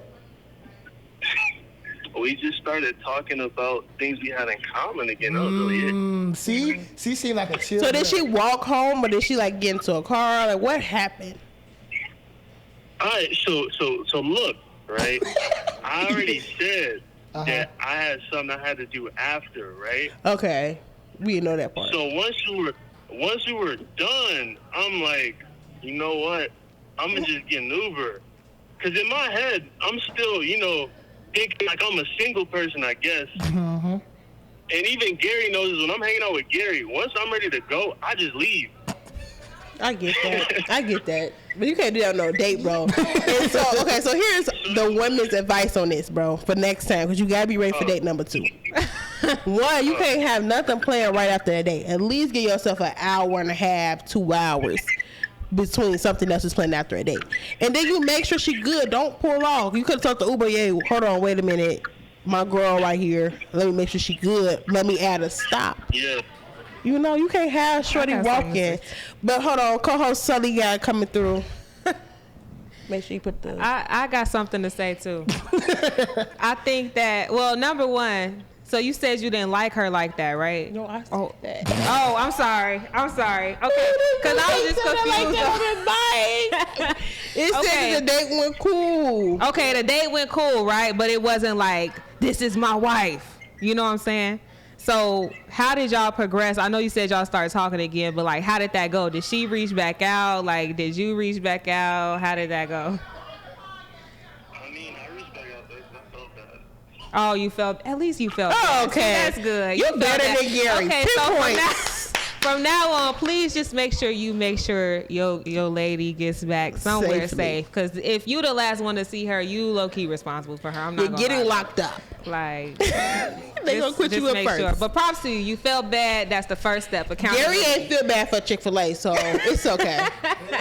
We just started talking about things we had in common again. That was really it. See? She seemed like a chill. So did she walk home or did she like get into a car? Like what happened? All right, so look, right? I already said that I had something I had to do after, right? Okay. We didn't know that part. So once we were done, I'm like, you know what? I'm going to just get an Uber. Because in my head, I'm still, thinking like I'm a single person, I guess. Mm-hmm. And even Gary knows this. When I'm hanging out with Gary, once I'm ready to go, I just leave. I get that. But you can't do that on no date, bro. And so here's the women's advice on this, bro, for next time, because you got to be ready for date number 2. One, you can't have nothing planned right after a date. At least give yourself an hour and a half, 2 hours between something else is planned after a date. And then you make sure she good. Don't pull off. You could have talked to Uber, yeah, hold on, wait a minute. My girl right here. Let me make sure she good. Let me add a stop. Yeah. You can't have shorty walking. But hold on, co-host Sully got coming through. Make sure you put the... I got something to say, too. I think that, well, number one, so you said you didn't like her like that, right? No, I said that. Oh, I'm sorry. Okay, because I was just confused. It said the date went cool. Okay, the date went cool, right? But it wasn't like, this is my wife. You know what I'm saying? So how did y'all progress? I know you said y'all started talking again, but like, how did that go? Did she reach back out? Like, did you reach back out? How did that go? I mean, I reached back out there because I felt bad. Oh, at least you felt bad. Okay. See, that's good. You're better than Gary. Okay, 10 so points. from now on, please just make sure your lady gets back somewhere safe. Because if you the last one to see her, you low-key responsible for her. I'm not You're getting locked up. Like, they gonna quit you up first. Sure. But props to you. You felt bad. That's the first step. Gary ain't feel bad for Chick-fil-A, so it's okay.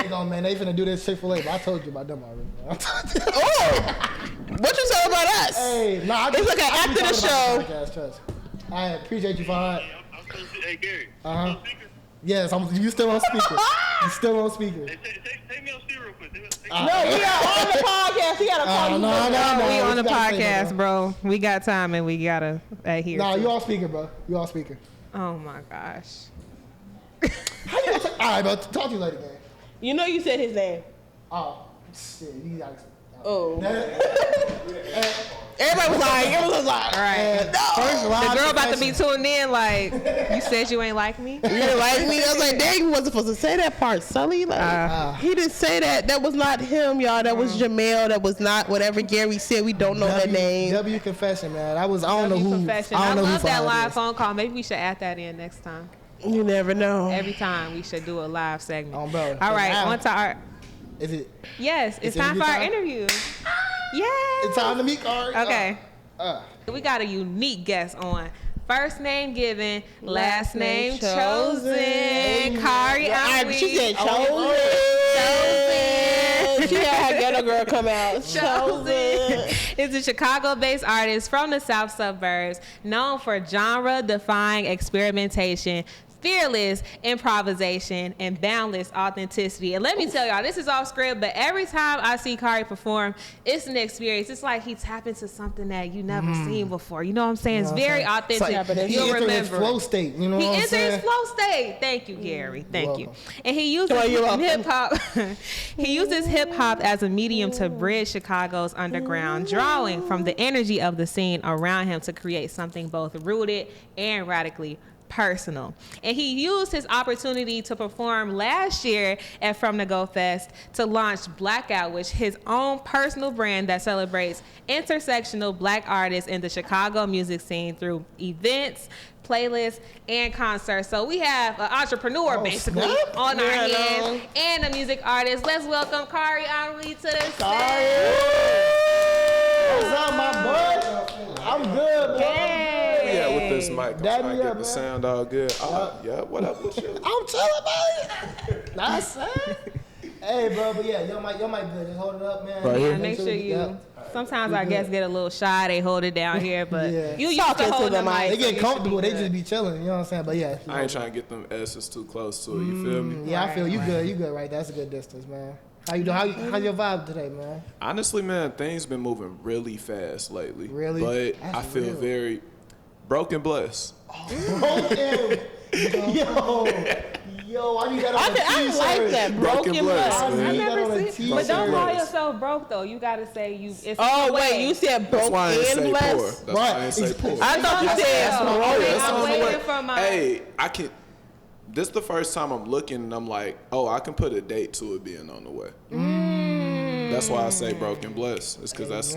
Man, they finna do this Chick-fil-A, but I told you about them already. Oh, what you say about us? Hey, nah, it's okay. After the show, I appreciate you, Fahad. Hey, Gary. Yes, you still on speaker. You still on speaker. Hey, take me on speaker real quick. No, we are on the podcast. We gotta call you. No. We on the podcast, bro. We got time and we gotta adhere. Nah, you on speaker, bro. You on speaker. Oh my gosh. How you gonna all right, bro. Talk to you later, man. You know you said his name. Oh, shit. You gotta. Oh. Everybody was like, all right. The girl about to be tuned in like, you said you ain't like me? You didn't like me? I was like, dang, you wasn't supposed to say that part, Sully. Like, he didn't say that. That was not him, y'all. That was Jamel. That was not whatever Gary said. We don't know her name. W confession, man. I don't know who. Confession. I love that live phone call. Maybe we should add that in next time. You never know. Every time we should do a live segment. Oh, bro. All right, on to our... Is it? Yes, it's time for our interview. Yes. It's time to meet Khari. Okay. We got a unique guest on. First name given, last name chosen. Khari Ennui. She said chosen. She had her ghetto girl come out. Chosen. Is a Chicago-based artist from the South Suburbs, known for genre-defying experimentation, fearless improvisation, and boundless authenticity. And let me tell y'all, this is off script, but every time I see Khari perform, it's an experience. It's like he tapped into something that you never seen before. You know what I'm saying? It's very authentic. Like, he entered his flow state. You know what I'm saying? He entered his flow state. Thank you, Gary. Thank you. And he uses hip hop. He uses hip hop as a medium to bridge Chicago's underground, drawing from the energy of the scene around him to create something both rooted and radically personal. And he used his opportunity to perform last year at From the Go Fest to launch Blackout, which is his own personal brand that celebrates intersectional Black artists in the Chicago music scene through events, playlists, and concerts. So we have an entrepreneur basically on our hands and a music artist. Let's welcome Khari Ennui to the stage. What's up, my boy? I'm good, boy. Hey. Yeah, with this mic, I'm Daddy trying to get up, the man. sound all good. Yeah, what up with you? I'm chilling, buddy. That's it. Hey, bro, but yeah, your mic good. Just hold it up, man. Right here? Make sure you. Sometimes our guests get a little shy. They hold it down here, but Yeah. you used to hold the mic. They get so comfortable. They good. just be chilling. You know what I'm saying? But yeah. I ain't trying to get them S's too close to it. You feel me? Yeah, I feel you good. You good, right? That's a good distance, man. How you doing? How's your vibe today, man? Honestly, man, things been moving really fast lately. Really? But That's I feel real. very broken blessed. Broken. Yo, I need that on a t-shirt. I like that. Broken Broken blessed, blood. man. I never on a see. t-shirt. But don't call Blessed. yourself broke though. You gotta say you. It's Oh, the way. wait, you said That's broke why I didn't and say poor. blessed? That's why I didn't say Right. poor. I thought you said Yeah. broke Okay, and I'm blessed. waiting for my. Hey, I can. This the first time I'm looking and I'm like, oh, I can put a date to it being on the way. That's why I say broken blessed. It's because that's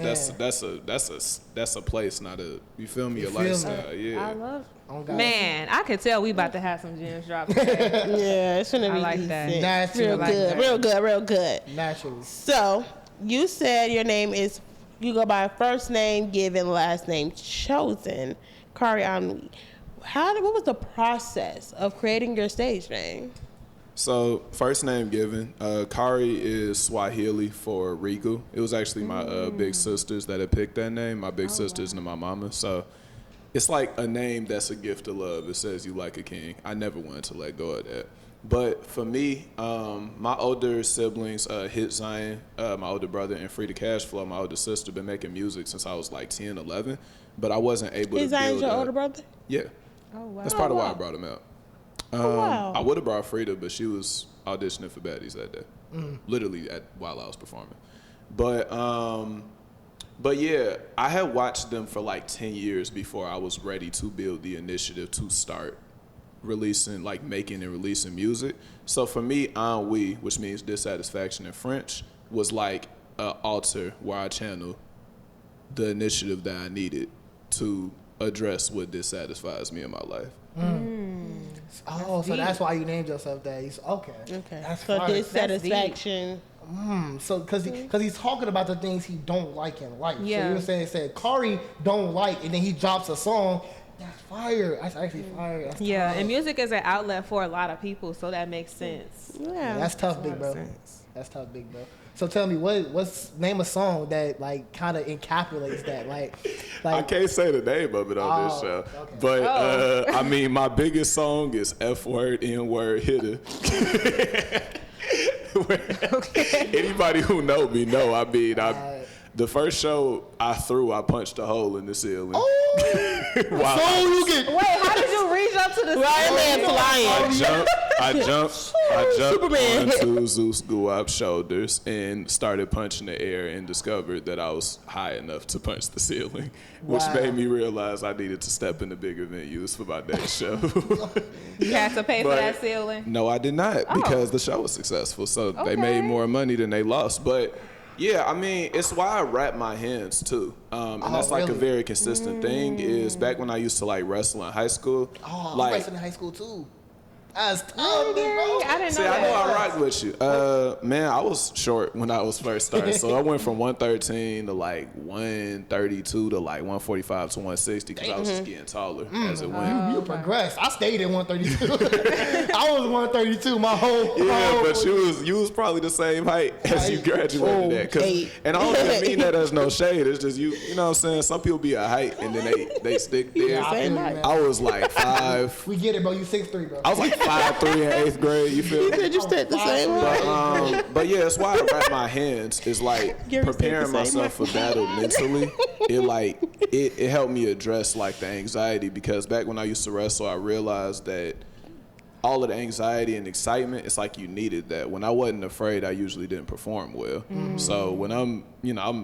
a place, not a. You feel me? A feel me? lifestyle. I Yeah. love. Oh, God. Man, I could tell we about to have some gems drop today. Yeah, it's gonna be I like decent. that. That's Real like good, that. real good, real good. Naturally. So, you said your name is, you go by first name given, last name chosen, Khari Ennui. What was the process of creating your stage name? So first name given, Khari is Swahili for Riku. It was actually my big sisters that had picked that name. My big sisters and my mama. So it's like a name that's a gift of love. It says you like a king. I never wanted to let go of that. But for me, my older siblings, Hit Zion, my older brother, and Free the Cash Flow, my older sister, been making music since I was like 10, 11. But I wasn't able to Is Zion's build your up. older brother? Yeah. Oh wow. That's part of why I wow. brought him out. Wow. I would have brought Frida, but she was auditioning for Baddies that day, literally while I was performing. But yeah, I had watched them for like 10 years before I was ready to build the initiative to start releasing, like making and releasing music. So for me, ennui, which means dissatisfaction in French, was like an altar where I channel the initiative that I needed to address what dissatisfies me in my life. Oh, so that's why you named yourself that. Okay. That's So fire. dissatisfaction. So because he's talking about the things he don't like in life. Yeah. So you were saying said Khari don't like, and then he drops a song. That's fire. That's actually fire. That's Yeah, tough. and music is an outlet for a lot of people, so that makes sense. Yeah. That's tough, big bro. That's tough, big bro. So tell me, what's name a song that like kind of encapsulates that? I Like can't say the name of it on this show, okay. but I mean, my biggest song is F word, N word, hitter. Anybody who know me know. I mean, the first show I punched a hole in the ceiling. so you get Wait, how did you reach up to the Ryan Man flying. I jumped Superman. onto Zeus Guap's shoulders and started punching the air and discovered that I was high enough to punch the ceiling, which Wow. made me realize I needed to step into bigger venues for my next show. You had to pay for But- that ceiling. No, I did not because the show was successful. So they made more money than they lost. But yeah, I mean, it's why I wrap my hands too. And that's like a really? very consistent thing is back when I used to like wrestle in high school. I like, wrestled in high school too. That's tough, big bro. I didn't know see, I that. know I rock with you. Man, I was short when I was first starting. So I went from 113 to like 132 to like 145 to 160 because I was just getting taller as it went. You progressed. I stayed at 132. I was 132 my whole. Yeah, but you was probably the same height as you graduated at. 'Cause- and I don't even mean that as no shade. It's just you know what I'm saying? Some people be a height and then they stick there. I feel you, man. I was like 5. We get it, bro. You 6'3", bro. I was like 5'3" in 8th grade. You feel me? Said you stayed the same way. But yeah, it's why I wrap my hands is like Gary said preparing the same myself for battle mentally. It helped me address like the anxiety because back when I used to wrestle, I realized that all of the anxiety and excitement, it's like you needed that. When I wasn't afraid, I usually didn't perform well. So when I'm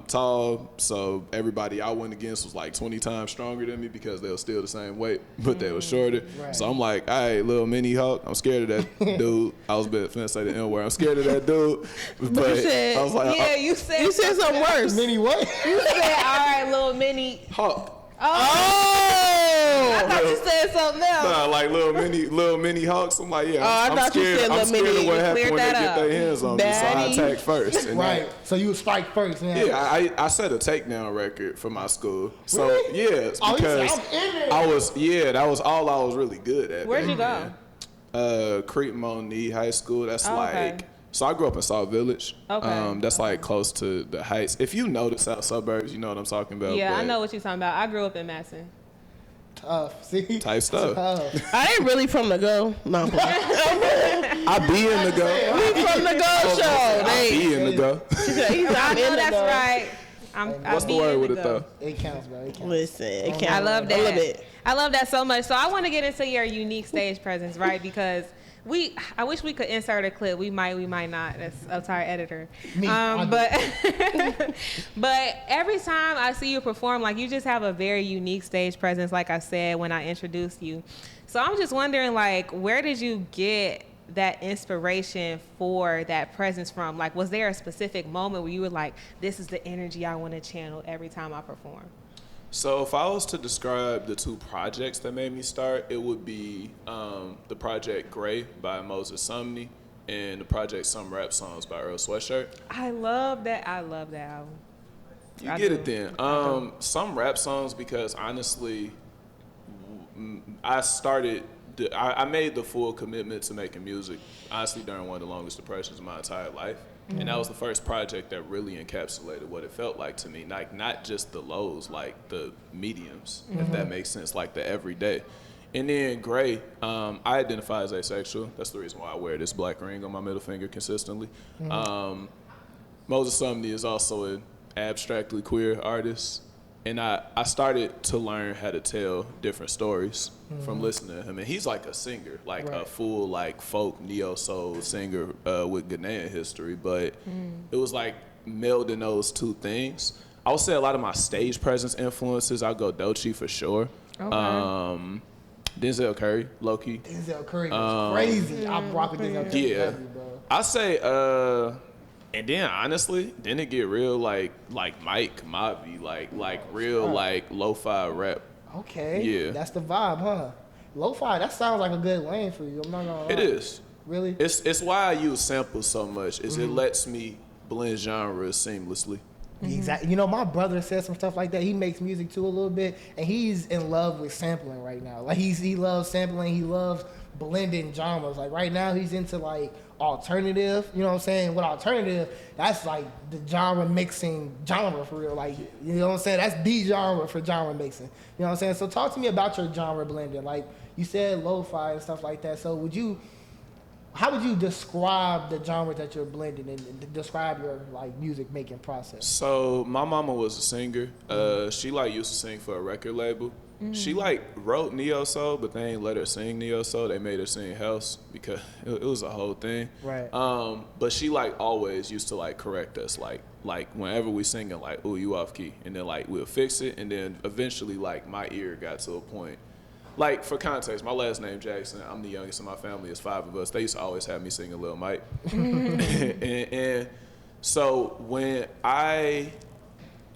tall, so everybody I went against was like 20 times stronger than me because they were still the same weight, but they were shorter. Right. So I'm like, all right, little mini Hulk, I'm scared of that dude. I was finna say the N-word. I'm scared of that dude. But you said- I was like, Yeah, you said something worse. Mini what? You said, all right, little mini. Hulk. I thought you said something else. Nah, like little mini hawks. I'm like, yeah. I thought you said I'm scared of what happens when they get their hands on me, so I attack first. Right. So you strike first. Man. Yeah, I set a takedown record for my school. So really? yeah, because that was all I was really good at. Where'd you go? Crete-Monique High School. That's okay. So I grew up in South Village. Okay. That's like close to the Heights. If you know the South suburbs, you know what I'm talking about. Yeah, I know what you're talking about. I grew up in Madison. Tough. See? Type stuff. I ain't really from the Go. No, I'm playing. I be in the Go. We from the Go show. I be in the Go. I know that's right. What's the word with it though? It counts, bro. It counts. Listen, it counts. I love that. I love it. I love that so much. So I want to get into your unique stage presence, right? Because I wish we could insert a clip. We might not. That's up to our editor. But every time I see you perform, like, you just have a very unique stage presence, like I said when I introduced you. So I'm just wondering, like, where did you get that inspiration for that presence from? Like, was there a specific moment where you were like, this is the energy I want to channel every time I perform? So if I was to describe the two projects that made me start, it would be the project Gray by Moses Sumney and the project Some Rap Songs by Earl Sweatshirt. I love that album. You get it then. Some Rap Songs, because honestly, I made the full commitment to making music, honestly, during one of the longest depressions of my entire life. Mm-hmm. And that was the first project that really encapsulated what it felt like to me. Like, not just the lows, like the mediums, if that makes sense, like the everyday. And then Gray, I identify as asexual. That's the reason why I wear this black ring on my middle finger consistently. Mm-hmm. Moses Sumney is also an abstractly queer artist. And I started to learn how to tell different stories from listening to him. And he's like a singer, like a full like folk neo-soul singer with Ghanaian history. But it was like melding those two things. I would say a lot of my stage presence influences, I'll go Doechii for sure. Okay. Denzel Curry, low-key. Denzel Curry was crazy. I rock with Denzel Curry. Yeah. I say... And then honestly, then it get real like Mike Mavi, like real like lo-fi rap. Okay. Yeah. That's the vibe, huh? Lo-fi, that sounds like a good lane for you. I'm not gonna lie. It is. Really? It's why I use samples so much, is it lets me blend genres seamlessly. Exactly. You know, my brother says some stuff like that. He makes music too a little bit, and he's in love with sampling right now. Like he loves sampling. He loves blending genres. Like right now, he's into like alternative. You know what I'm saying? With alternative, that's like the genre mixing genre for real. Like, you know what I'm saying? That's the genre for genre mixing. You know what I'm saying? So talk to me about your genre blending. Like you said, lo-fi and stuff like that. So how would you describe the genre that you're blending and describe your like music making process? So my mama was a singer. She like used to sing for a record label. She like wrote neo soul, but they ain't let her sing neo soul. They made her sing house because it was a whole thing. Right. But she like always used to like correct us, like whenever we singing, like, ooh, you off key, and then like we'll fix it, and then eventually like my ear got to a point. Like, for context, my last name Jackson. I'm the youngest in my family. It's 5 of us. They used to always have me sing a Lil Mike. and so when I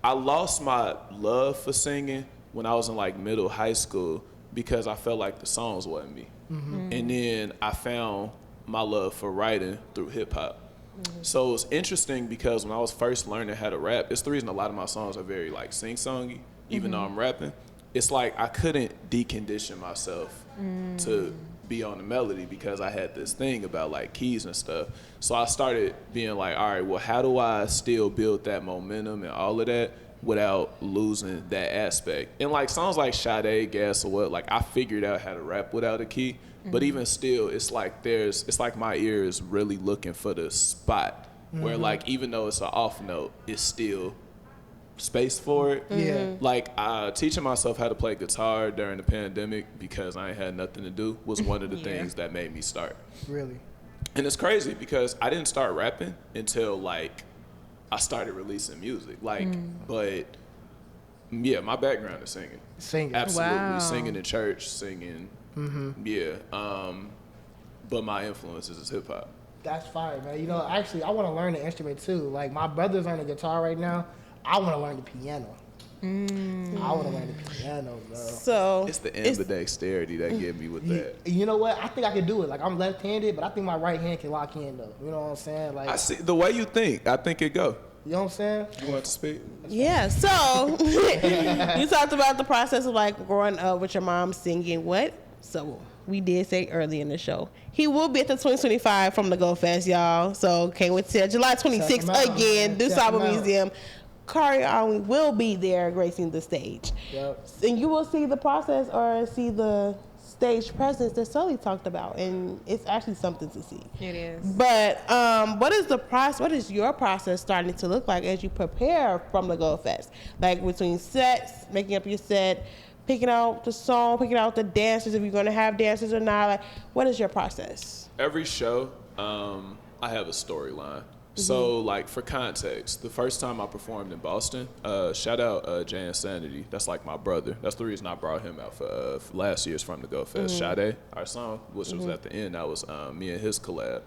lost my love for singing when I was in like middle high school because I felt like the songs wasn't me. And then I found my love for writing through hip hop. So it was interesting because when I was first learning how to rap, it's the reason a lot of my songs are very like sing-songy, even though I'm rapping. It's like I couldn't decondition myself to be on the melody because I had this thing about like keys and stuff. So I started being like, all right, well, how do I still build that momentum and all of that without losing that aspect? And like songs like Sade, Gas or What, like I figured out how to rap without a key. But even still, it's like my ear is really looking for the spot where like even though it's an off note, it's still space for it. Yeah. Like teaching myself how to play guitar during the pandemic because I ain't had nothing to do was one of the things that made me start. Really? And it's crazy because I didn't start rapping until like I started releasing music. Like, but yeah, my background is singing. Singing. Absolutely. Wow. Singing in church, singing. Yeah. But my influences is hip hop. That's fire, man. You know, actually, I want to learn the instrument too. Like my brother's learning guitar right now. I want to learn the piano. I would have learned the piano, though. So it's the ambidexterity that get me with that. You know what? I think I could do it. Like, I'm left-handed, but I think my right hand can lock in, though. You know what I'm saying? Like, I see the way you think. I think it go. You know what I'm saying? You want to speak? Yeah. So you talked about the process of like growing up with your mom singing. What? So we did say early in the show he will be at the 2025 From the Go Fest, y'all. So can't wait to July 26th again. Do Cyber Museum. Khari Ennui will be there gracing the stage. Yep. And you will see the process or see the stage presence that Sully talked about, and it's actually something to see. It is. But what is the process? What is your process starting to look like as you prepare From the Go Fest? Like between sets, making up your set, picking out the song, picking out the dancers, if you're going to have dancers or not. Like, what is your process? Every show, I have a storyline. So, like, for context, the first time I performed in Boston, shout out Jay Insanity. That's like my brother. That's the reason I brought him out for last year's From the Go Fest. Sade, our song, which was at the end, that was me and his collab.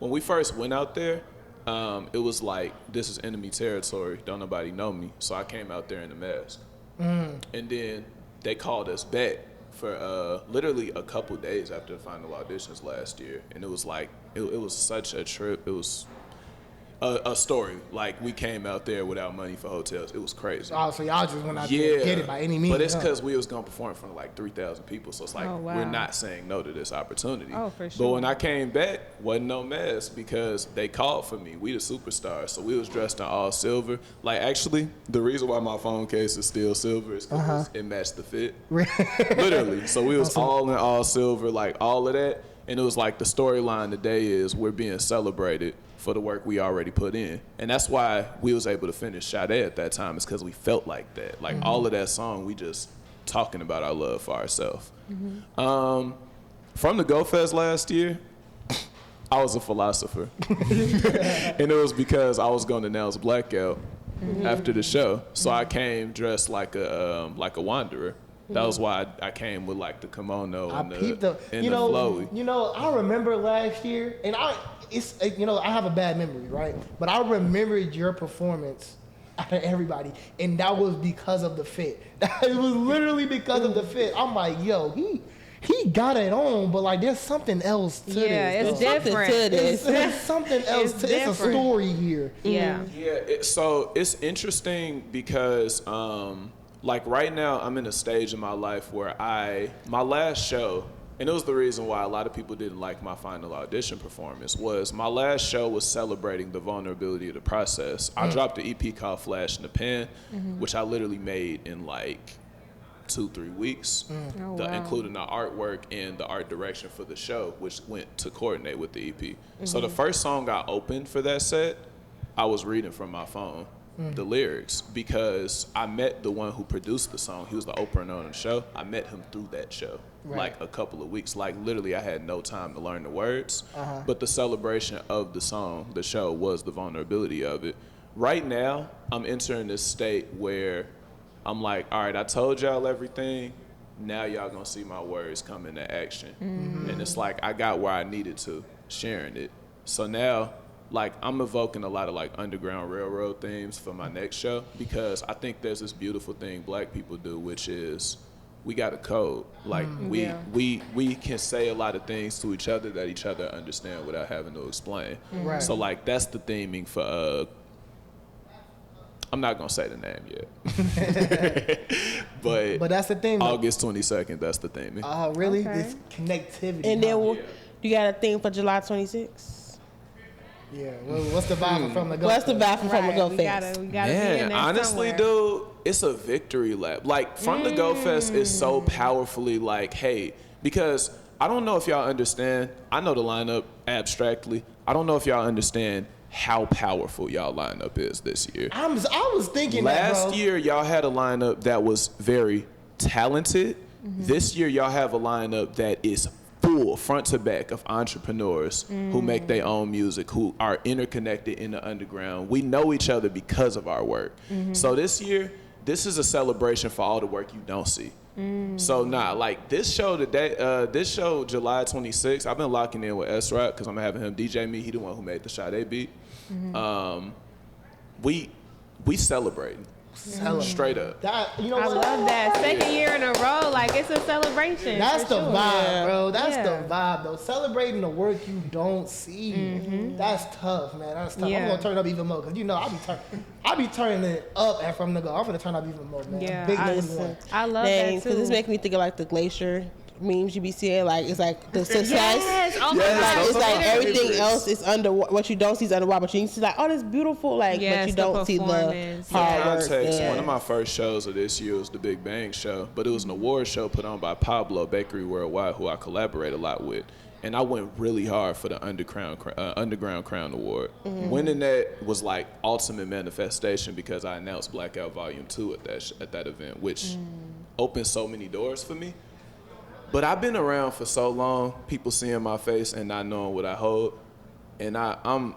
When we first went out there, it was like, this is enemy territory. Don't nobody know me. So I came out there in a mask. And then they called us back for literally a couple days after the final auditions last year. And it was like, it was such a trip. It was a story. Like, we came out there without money for hotels. It was crazy. Oh, so y'all just went out there to get it by any means. But it's because we was going to perform in front of like 3,000 people. So it's like, we're not saying no to this opportunity. Oh, for sure. But when I came back, wasn't no mask because they called for me. We the superstars. So we was dressed in all silver. Like, actually, the reason why my phone case is still silver is because it matched the fit. Literally. So we was all in all silver, like all of that. And it was like the storyline today is we're being celebrated for the work we already put in. And that's why we was able to finish Sade at that time, is because we felt like that. Like all of that song, we just talking about our love for ourselves. From the Go Fest last year, I was a philosopher. And it was because I was going to announce Blackout after the show. So I came dressed like a wanderer. That was why I came with like the kimono and the flowy. You know, I remember last year, and I have a bad memory, right? But I remembered your performance out of everybody, and that was because of the fit. It was literally because of the fit. I'm like, yo, he got it on, but like there's something else to this. Yeah, it's different. There's something else to this. It's a story here. Yeah. Yeah, so it's interesting because like right now, I'm in a stage in my life where my last show, and it was the reason why a lot of people didn't like my final audition performance, was my last show was celebrating the vulnerability of the process. I dropped an EP called Flash in the Pan, which I literally made in like 2-3 weeks, including the artwork and the art direction for the show, which went to coordinate with the EP. So the first song I opened for that set, I was reading from my phone. The lyrics, because I met the one who produced the song. He was the opener on the show. I met him through that show, like a couple of weeks. Like literally I had no time to learn the words, but the celebration of the song, the show, was the vulnerability of it. Right now, I'm entering this state where I'm like, all right, I told y'all everything. Now y'all gonna see my words come into action. And it's like, I got where I needed to, sharing it. So now, like, I'm evoking a lot of like Underground Railroad themes for my next show, because I think there's this beautiful thing Black people do, which is we got a code. Like we can say a lot of things to each other that each other understand without having to explain. So like that's the theming for I'm not gonna say the name yet, but that's the theme. August 22nd, that's the theming. Oh, really? Okay. It's connectivity. And then you got a theme for July 26th. Yeah, well, what's the vibe from the Go? What's the vibe from the Go Fest? We gotta be in there honestly, somewhere. dude, it's a victory lap. Like, From the Go Fest is so powerfully like, hey, because I don't know if y'all understand. I know the lineup abstractly. I don't know if y'all understand how powerful y'all lineup is this year. I was thinking last year y'all had a lineup that was very talented. This year y'all have a lineup that is full front to back of entrepreneurs who make their own music, who are interconnected in the underground. We know each other because of our work. So this year, this is a celebration for all the work you don't see. So like this show today, July 26th, I've been locking in with S-Rock because I'm having him DJ me. He the one who made the Sade beat. We celebrating. celebrate. Straight up. That, you know I what? love that. Second year in a row, like it's a celebration. That's the vibe, bro. That's Yeah. the vibe, though. Celebrating the work you don't see. That's tough, man. That's tough. I'm gonna turn up even more because you know I be turning it up and from the go. I'm gonna turn up even more, man. Yeah, Big I one. I love Dang, that too. because it's making me think of like the glacier memes you be seeing. Like it's like the success. Yes. Oh my Yes, God. Like, it's like Those are everything favorites. else is under what you don't see is underwater, but you see like, oh, that's beautiful, like, Yes, but you the don't see the performance. hard work. Context, Yeah. one of my first shows of this year was the Big Bang Show, but it was an award show put on by Pablo Bakery Worldwide, who I collaborate a lot with. And I went really hard for the Underground Crown Award. Winning that was like ultimate manifestation because I announced Blackout Volume 2 at that event, which opened so many doors for me. But I've been around for so long, people seeing my face and not knowing what I hold. And I'm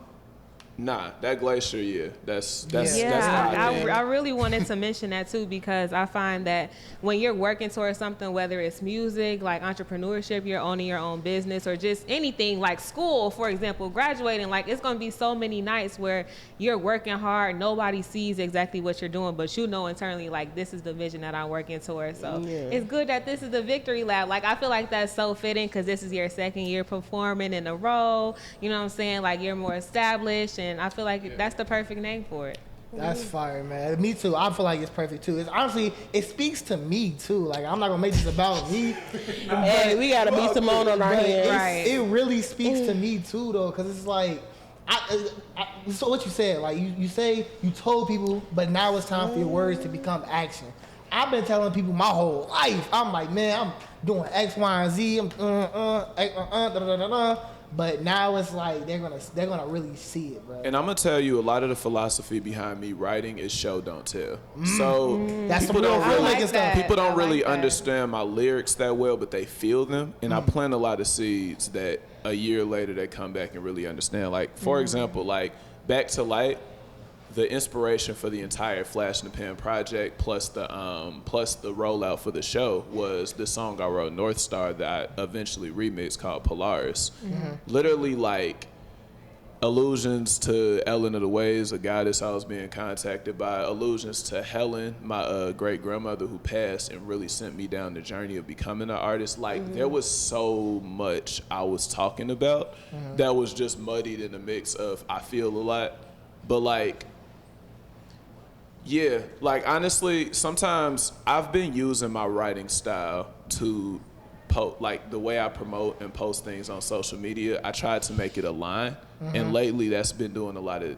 that glacier, that's how I think. I really wanted to mention that too because I find that when you're working towards something, whether it's music, like entrepreneurship, you're owning your own business, or just anything like school, for example, graduating, like it's going to be so many nights where you're working hard, nobody sees exactly what you're doing, but you know internally, like this is the vision that I'm working towards. So it's good that this is the Victory Lab. Like I feel like that's so fitting because this is your second year performing in a role. You know what I'm saying? Like you're more established. And I feel like that's the perfect name for it. That's fire, man. Me too. I feel like it's perfect too. It's honestly, it speaks to me too. Like I'm not gonna make this about me. Hey, we gotta be Simmone on our hands. Right. It really speaks to me too, though, because it's like, so what you said, like you say you told people, but now it's time for your words to become action. I've been telling people my whole life. I'm like, man, I'm doing X, Y, and Z. I'm But now it's like they're gonna really see it, bro. And I'm gonna tell you, a lot of the philosophy behind me writing is show don't tell. So That's people some don't real really filmmaking stuff. people don't I really like that. understand my lyrics that well, but they feel them. And I plant a lot of seeds that a year later they come back and really understand. Like for example, like Back to Light, the inspiration for the entire Flash in the Pan project plus the rollout for the show was the song I wrote, North Star, that I eventually remixed called Polaris. Literally like allusions to Ellen of the Ways, a goddess I was being contacted by, allusions to Helen, my great grandmother who passed and really sent me down the journey of becoming an artist. Like there was so much I was talking about that was just muddied in the mix of I feel a lot, but like yeah, like honestly, sometimes I've been using my writing style to like the way I promote and post things on social media. I tried to make it align, and lately that's been doing a lot of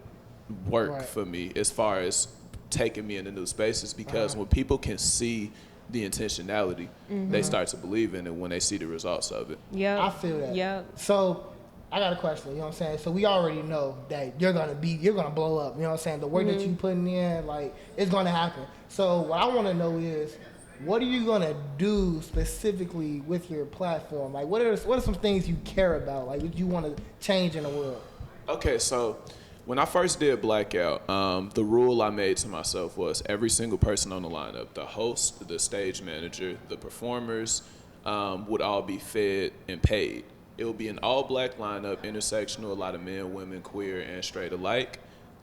work for me as far as taking me into new spaces because when people can see the intentionality, they start to believe in it when they see the results of it. Yeah, I feel that. Yeah. So I got a question, you know what I'm saying? So we already know that you're gonna blow up, you know what I'm saying? The work that you putting in, like, it's gonna happen. So what I wanna know is, what are you gonna do specifically with your platform? Like, what are some things you care about? Like, what you wanna change in the world? Okay, so when I first did Blackout, the rule I made to myself was every single person on the lineup, the host, the stage manager, the performers, would all be fed and paid. It will be an all-black lineup, intersectional, a lot of men, women, queer, and straight alike.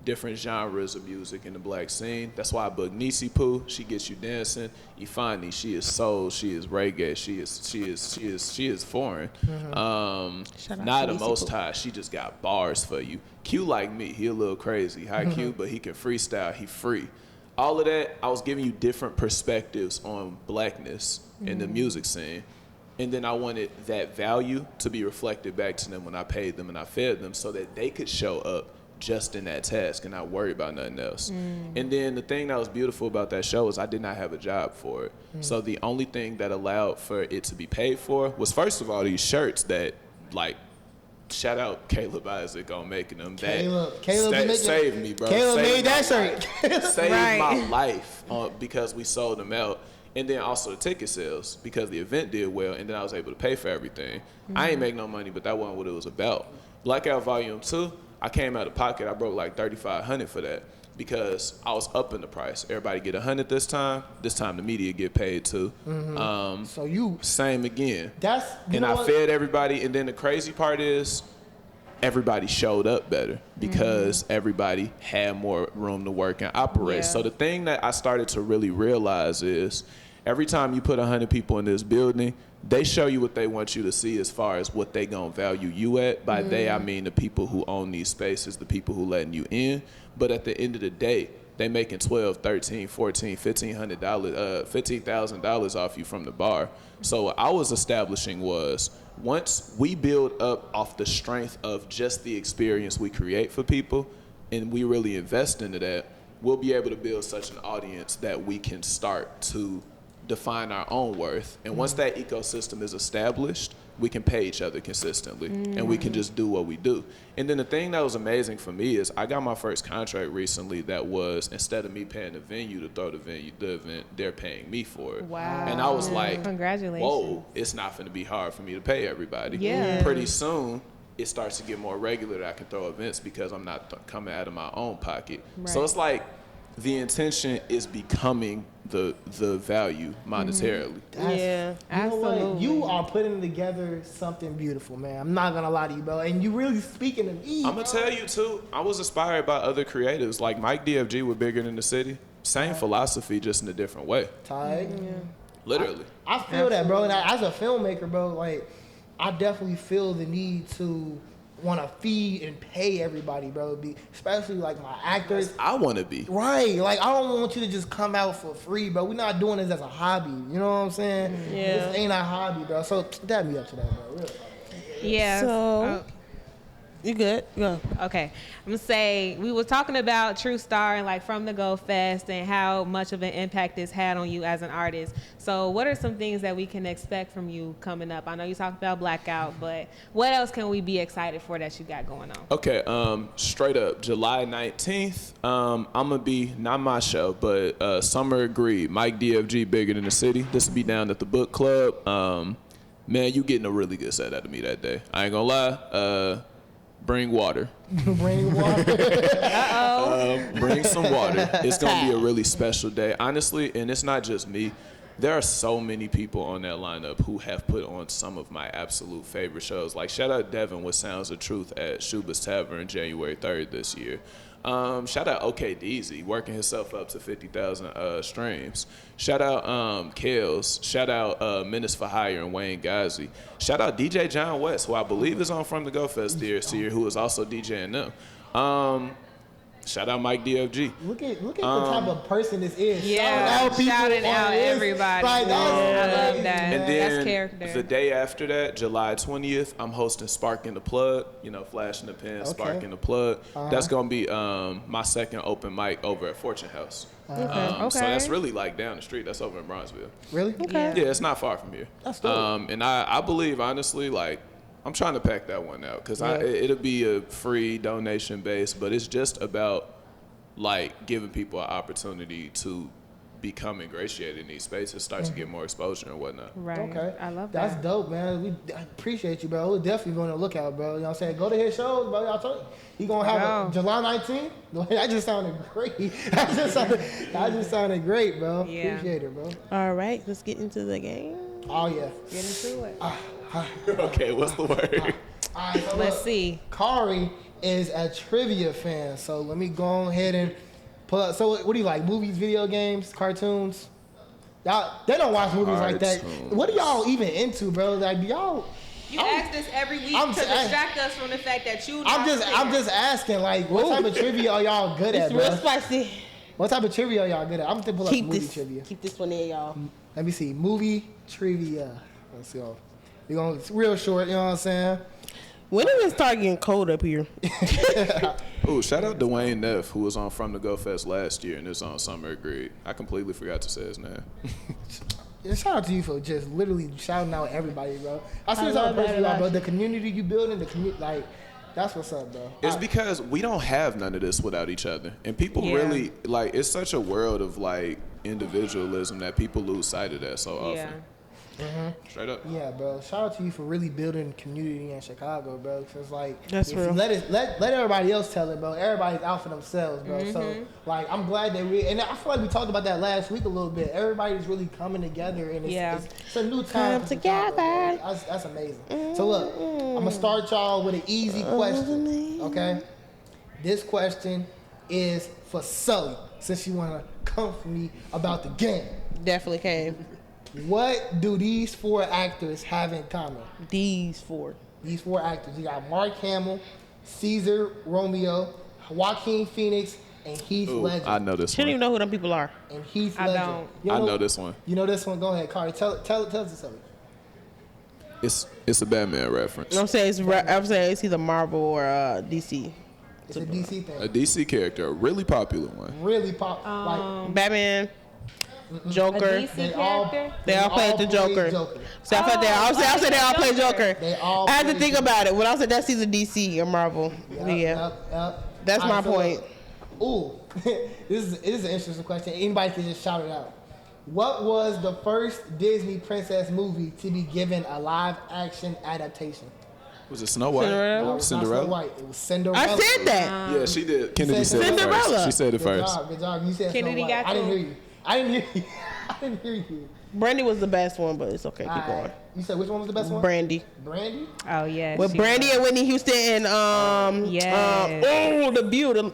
Different genres of music in the black scene. That's why I booked Nisi Poo. She gets you dancing. Ifani, she is soul. She is reggae. She is foreign. Not a Most High. She just got bars for you. Q like me. He a little crazy. High Q, but he can freestyle. He free. All of that, I was giving you different perspectives on blackness in the music scene. And then I wanted that value to be reflected back to them when I paid them and I fed them so that they could show up just in that task and not worry about nothing else. And then the thing that was beautiful about that show is I did not have a job for it. So the only thing that allowed for it to be paid for was, first of all, these shirts that, like, shout out Caleb Isaac on making them. Caleb saved me, bro. Caleb made that shirt. Saved Right. my life because we sold them out. And then also the ticket sales because the event did well, and then I was able to pay for everything. I ain't make no money, but that wasn't what it was about. Blackout Volume 2, I came out of pocket. I broke like $3,500 for that because I was upping the price. Everybody get $100 this time. This time the media get paid too. So you Same again. that's you And know I what? fed everybody. And then the crazy part is everybody showed up better because everybody had more room to work and operate. So the thing that I started to really realize is every time you put 100 people in this building, they show you what they want you to see as far as what they gonna value you at. By they, I mean the people who own these spaces, the people who letting you in. But at the end of the day, they making $12, $13, $14, $15,000 off you from the bar. So what I was establishing was, once we build up off the strength of just the experience we create for people, and we really invest into that, we'll be able to build such an audience that we can start to define our own worth. And once that ecosystem is established, we can pay each other consistently and we can just do what we do. And then the thing that was amazing for me is I got my first contract recently that was, instead of me paying the venue to throw the event, they're paying me for it. Wow. And I was like, congratulations. whoa, it's not going to be hard for me to pay everybody. Yeah. Pretty soon, it starts to get more regular that I can throw events because I'm not coming out of my own pocket. Right. So it's like the intention is becoming the value monetarily. Absolutely. You are putting together something beautiful, man. I'm not gonna lie to you, bro. And you really speaking to me. I'm gonna tell you too, I was inspired by other creatives like Mike DFG with Bigger Than the City. Same philosophy, just in a different way. Tight. Literally. I feel that, bro. And as a filmmaker, bro, like I definitely feel the need to want to feed and pay everybody, bro. Especially like my actors. I want to be. Right. Like I don't want you to just come out for free, bro. We're not doing this as a hobby. You know what I'm saying? Yeah. This ain't a hobby, bro. So dab me up to that, bro. Real talk. Yeah. So, you good? Go. Okay. I'm gonna say we were talking about True Star and like From the Go Fest and how much of an impact this had on you as an artist. So what are some things that we can expect from you coming up? I know you talked about Blackout, but what else can we be excited for that you got going on? Okay, straight up, July 19th, I'm gonna be, not my show, but Summer Agreed, Mike DFG, Bigger Than the City. This will be down at the book club. Man, you getting a really good set out of me that day. I ain't gonna lie. Bring water. Bring water. Bring some water. It's going to be a really special day. Honestly, and it's not just me. There are so many people on that lineup who have put on some of my absolute favorite shows. Like, shout out Devin with Sounds of Truth at Shuba's Tavern January 3rd this year. Shout out OK Deezy, working himself up to 50,000 streams. Shout out Kales. Shout out Menace for Hire and Wayne Gazi. Shout out DJ John West, who I believe is on From the Go Fest this year, who is also DJing them. Shout out Mike DFG. Look at the type of person this is. Yeah, shouting out everybody. Like, I love that. And then that's character. the day after that, July 20th, I'm hosting Spark in the Plug. You know, Flash in the Pen, Spark in the Plug. That's gonna be my second open mic over at Fortune House. So that's really like down the street. That's over in Bronzeville. Really? Okay. Yeah, it's not far from here. That's dope. And I believe, honestly, like, I'm trying to pack that one out because it'll be a free donation base, but it's just about like giving people an opportunity to become ingratiated in these spaces, start to get more exposure and whatnot. Right. Okay. I love that. That's dope, man. I appreciate you, bro. We're definitely going to look out, bro. You know what I'm saying? Go to his shows, bro. I told you. He going to have a July 19th. That just sounded great. That just sounded great, bro. Yeah. Appreciate it, bro. All right, let's get into the game. Oh, yeah. Get into it. Okay, what's the word? All right, so Let's look, see. Khari is a trivia fan, so let me go ahead and pull up. So what do you like? Movies, video games, cartoons? Y'all, they don't watch movies like that. What are y'all even into, bro? Like, do y'all? You ask this every week to distract us from the fact that you. I'm just asking, like, what type of trivia are y'all good at, It's bro? real spicy. What type of trivia are y'all good at? I'm gonna pull up movie trivia. Keep this one in, y'all. Let me see, movie trivia. Let's see. We're gonna, it's real short. You know what I'm saying? When did it start getting cold up here? Ooh, shout out Dwayne Neff, who was on From the Go Fest last year and is on Summer Agreed. I completely forgot to say his name. Yeah, shout out to you for just literally shouting out everybody, bro. I see this type of person you are, bro. The community you building, the community, like, that's what's up, bro. It's because we don't have none of this without each other. And people really, like, it's such a world of, like, individualism that people lose sight of that so often. Yeah. Straight up. Yeah, bro. Shout out to you for really building community in Chicago, bro. Cause like, That's if real. you let everybody else tell it, bro. Everybody's out for themselves, bro. So like, I'm glad that and I feel like we talked about that last week a little bit. Everybody's really coming together, and it's a new time Come for Chicago, together. bro. That's amazing. So look, I'm gonna start y'all with an easy question, okay? This question is for Sully, since you wanna come for me about the game. Definitely came. What do these 4 actors have in common? These 4. These 4 actors. You got Mark Hamill, Caesar Romeo, Joaquin Phoenix, and Heath Ledger. I know this She don't even one. know who them people are. And Heath I Ledger. don't. You I know this one. You know this one? Go ahead, Khari. Tell us something. It's a Batman reference. I'm saying it's either Marvel or DC. It's a DC thing. A DC character, a really popular one. Really pop. Like Batman, A Joker. DC character? They all played the Joker. So I said they all play Joker. They all I had to play think Joker. about it. When I said that's either DC or Marvel. Yep. That's my point. Ooh, this is an interesting question. Anybody can just shout it out. What was the first Disney princess movie to be given a live action adaptation? Was it Snow White? Cinderella? No, it was not Cinderella? Snow White. It was Cinderella. I said that. Yeah, she did. Kennedy said it Cinderella. first. She said it Good first. job, good job. You said Kennedy Snow White. got I didn't you. hear you. I didn't hear you. Brandy was the best one, but it's okay. Keep All going. right. You said which one was the best one? Brandy. Brandy? Oh, yeah. With Brandy and Whitney Houston and Yes. the beauty.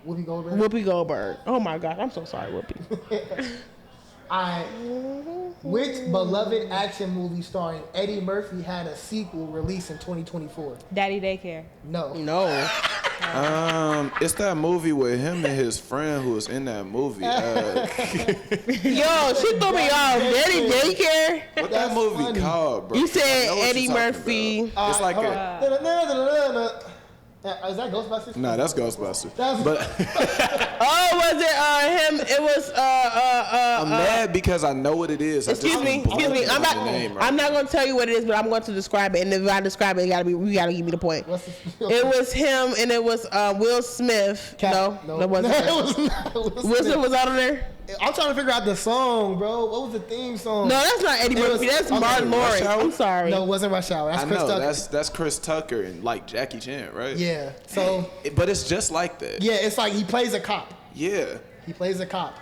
Whoopi Goldberg? Whoopi Goldberg. Oh my God, I'm so sorry, Whoopi. Alright. Which beloved action movie starring Eddie Murphy had a sequel released in 2024? Daddy Daycare. No. No. It's that movie with him and his friend who was in that movie. Yo, she threw me off. Daddy Daycare. What That's that movie funny. called, bro? You I said know what Eddie you're talking Murphy. about. It's like a. Is that Ghostbusters? Nah, that's Ghostbusters. That's- But Oh, was it him? It was I'm mad because I know what it is. Excuse me. I'm not going to tell you what it is, but I'm going to describe it. And if I describe it, you gotta give me the point. It was him, and it was Will Smith. No, it wasn't. It was not. Will Smith was out of there. I'm trying to figure out the song, bro. What was the theme song? No, that's not Eddie It was- Murphy. That's okay, Martin Rush Lawrence. Hour? I'm sorry. No, it wasn't Rush Hour. That's I Chris know Tucker. that's Chris Tucker and like Jackie Chan, right? Yeah. So But it's just like that. yeah, it's like he plays a cop. Yeah. He plays a cop.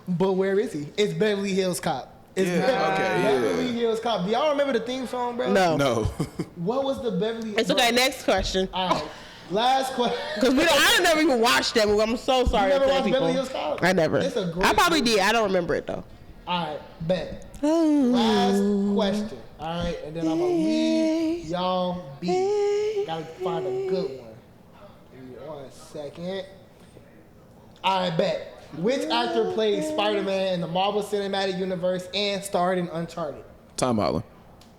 But where is he? It's Beverly Hills Cop. It's Beverly Hills Cop. Do y'all remember the theme song, bro? No. No. What was the Beverly? It's okay. Next question. All right. Last question. Because I never even watched that movie. I'm so sorry. You never to watched people. Beverly Hills Cop? I never. It's a great I probably movie. did. I don't remember it though. All right, bet. Last question. All right, and then I'm gonna leave y'all be. Gotta find a good one. Give me 1 second. All right, bet. Which actor played Spider-Man in the Marvel Cinematic Universe and starred in Uncharted? Tom Holland.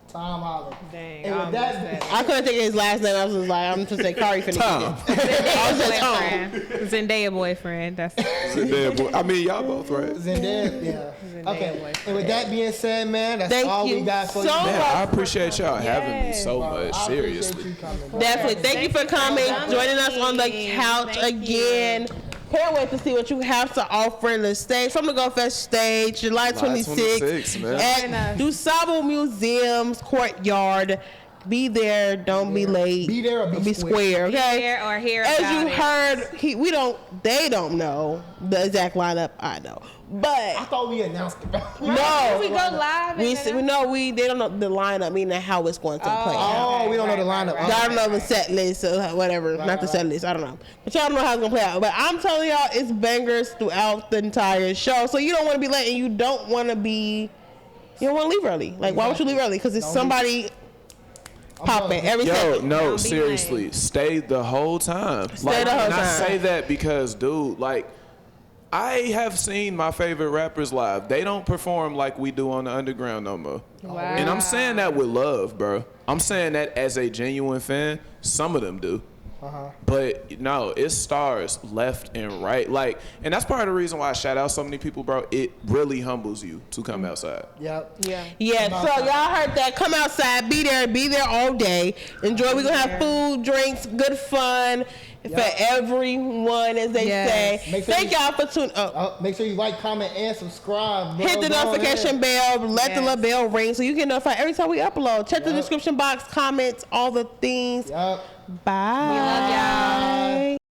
Tom Holland. Dang. And with that, I couldn't think of his last name. I was just like, I'm just say Khari finna Tom. Zendaya boyfriend. That's I mean, y'all both right. Zendaya, yeah. Okay. boyfriend. And with that being said, man, that's Thank all you we got for so you. Man, I appreciate y'all having me so Bro, much. I appreciate Seriously. you coming, bro. Definitely. Thank you for coming, joining us on the couch again. Can't wait to see what you have to offer in the stage. From the Go Fest stage, July 26th man. at DuSable Museum's courtyard. Be there, don't be late. Be there or be square, okay? Here or here. As about you it. heard, they don't know the exact lineup. I know, I but thought we announced it, bro. no, We go live. we and they don't know the lineup, meaning how it's going to play. Oh, we don't know the lineup. I don't know the set list or whatever. Not the set list. I don't know. But y'all don't know how it's going to play out. But I'm telling y'all, it's bangers throughout the entire show. So you don't want to be late and you don't want to leave early. Like, why would you leave early? Because it's somebody popping every Yo, second. no, Don't be seriously, lame. stay the whole time. Stay the whole and I time. say that because, dude, like, I have seen my favorite rappers live. They don't perform like we do on the underground no more. Wow. And I'm saying that with love, bro. I'm saying that as a genuine fan. Some of them do. But no, it's stars left and right. Like, and that's part of the reason why I shout out so many people, bro. It really humbles you to come outside. Yep. Yeah, so y'all heard that. Come outside, be there all day. Enjoy. We're going to have food, drinks, good fun. for everyone, as they say. Thank y'all for tuning up. Make sure you like, comment, and subscribe. Bro. Hit the notification bell. Let the little bell ring so you get notified every time we upload. Check the description box, comments, all the things. Yep. Bye. We love y'all.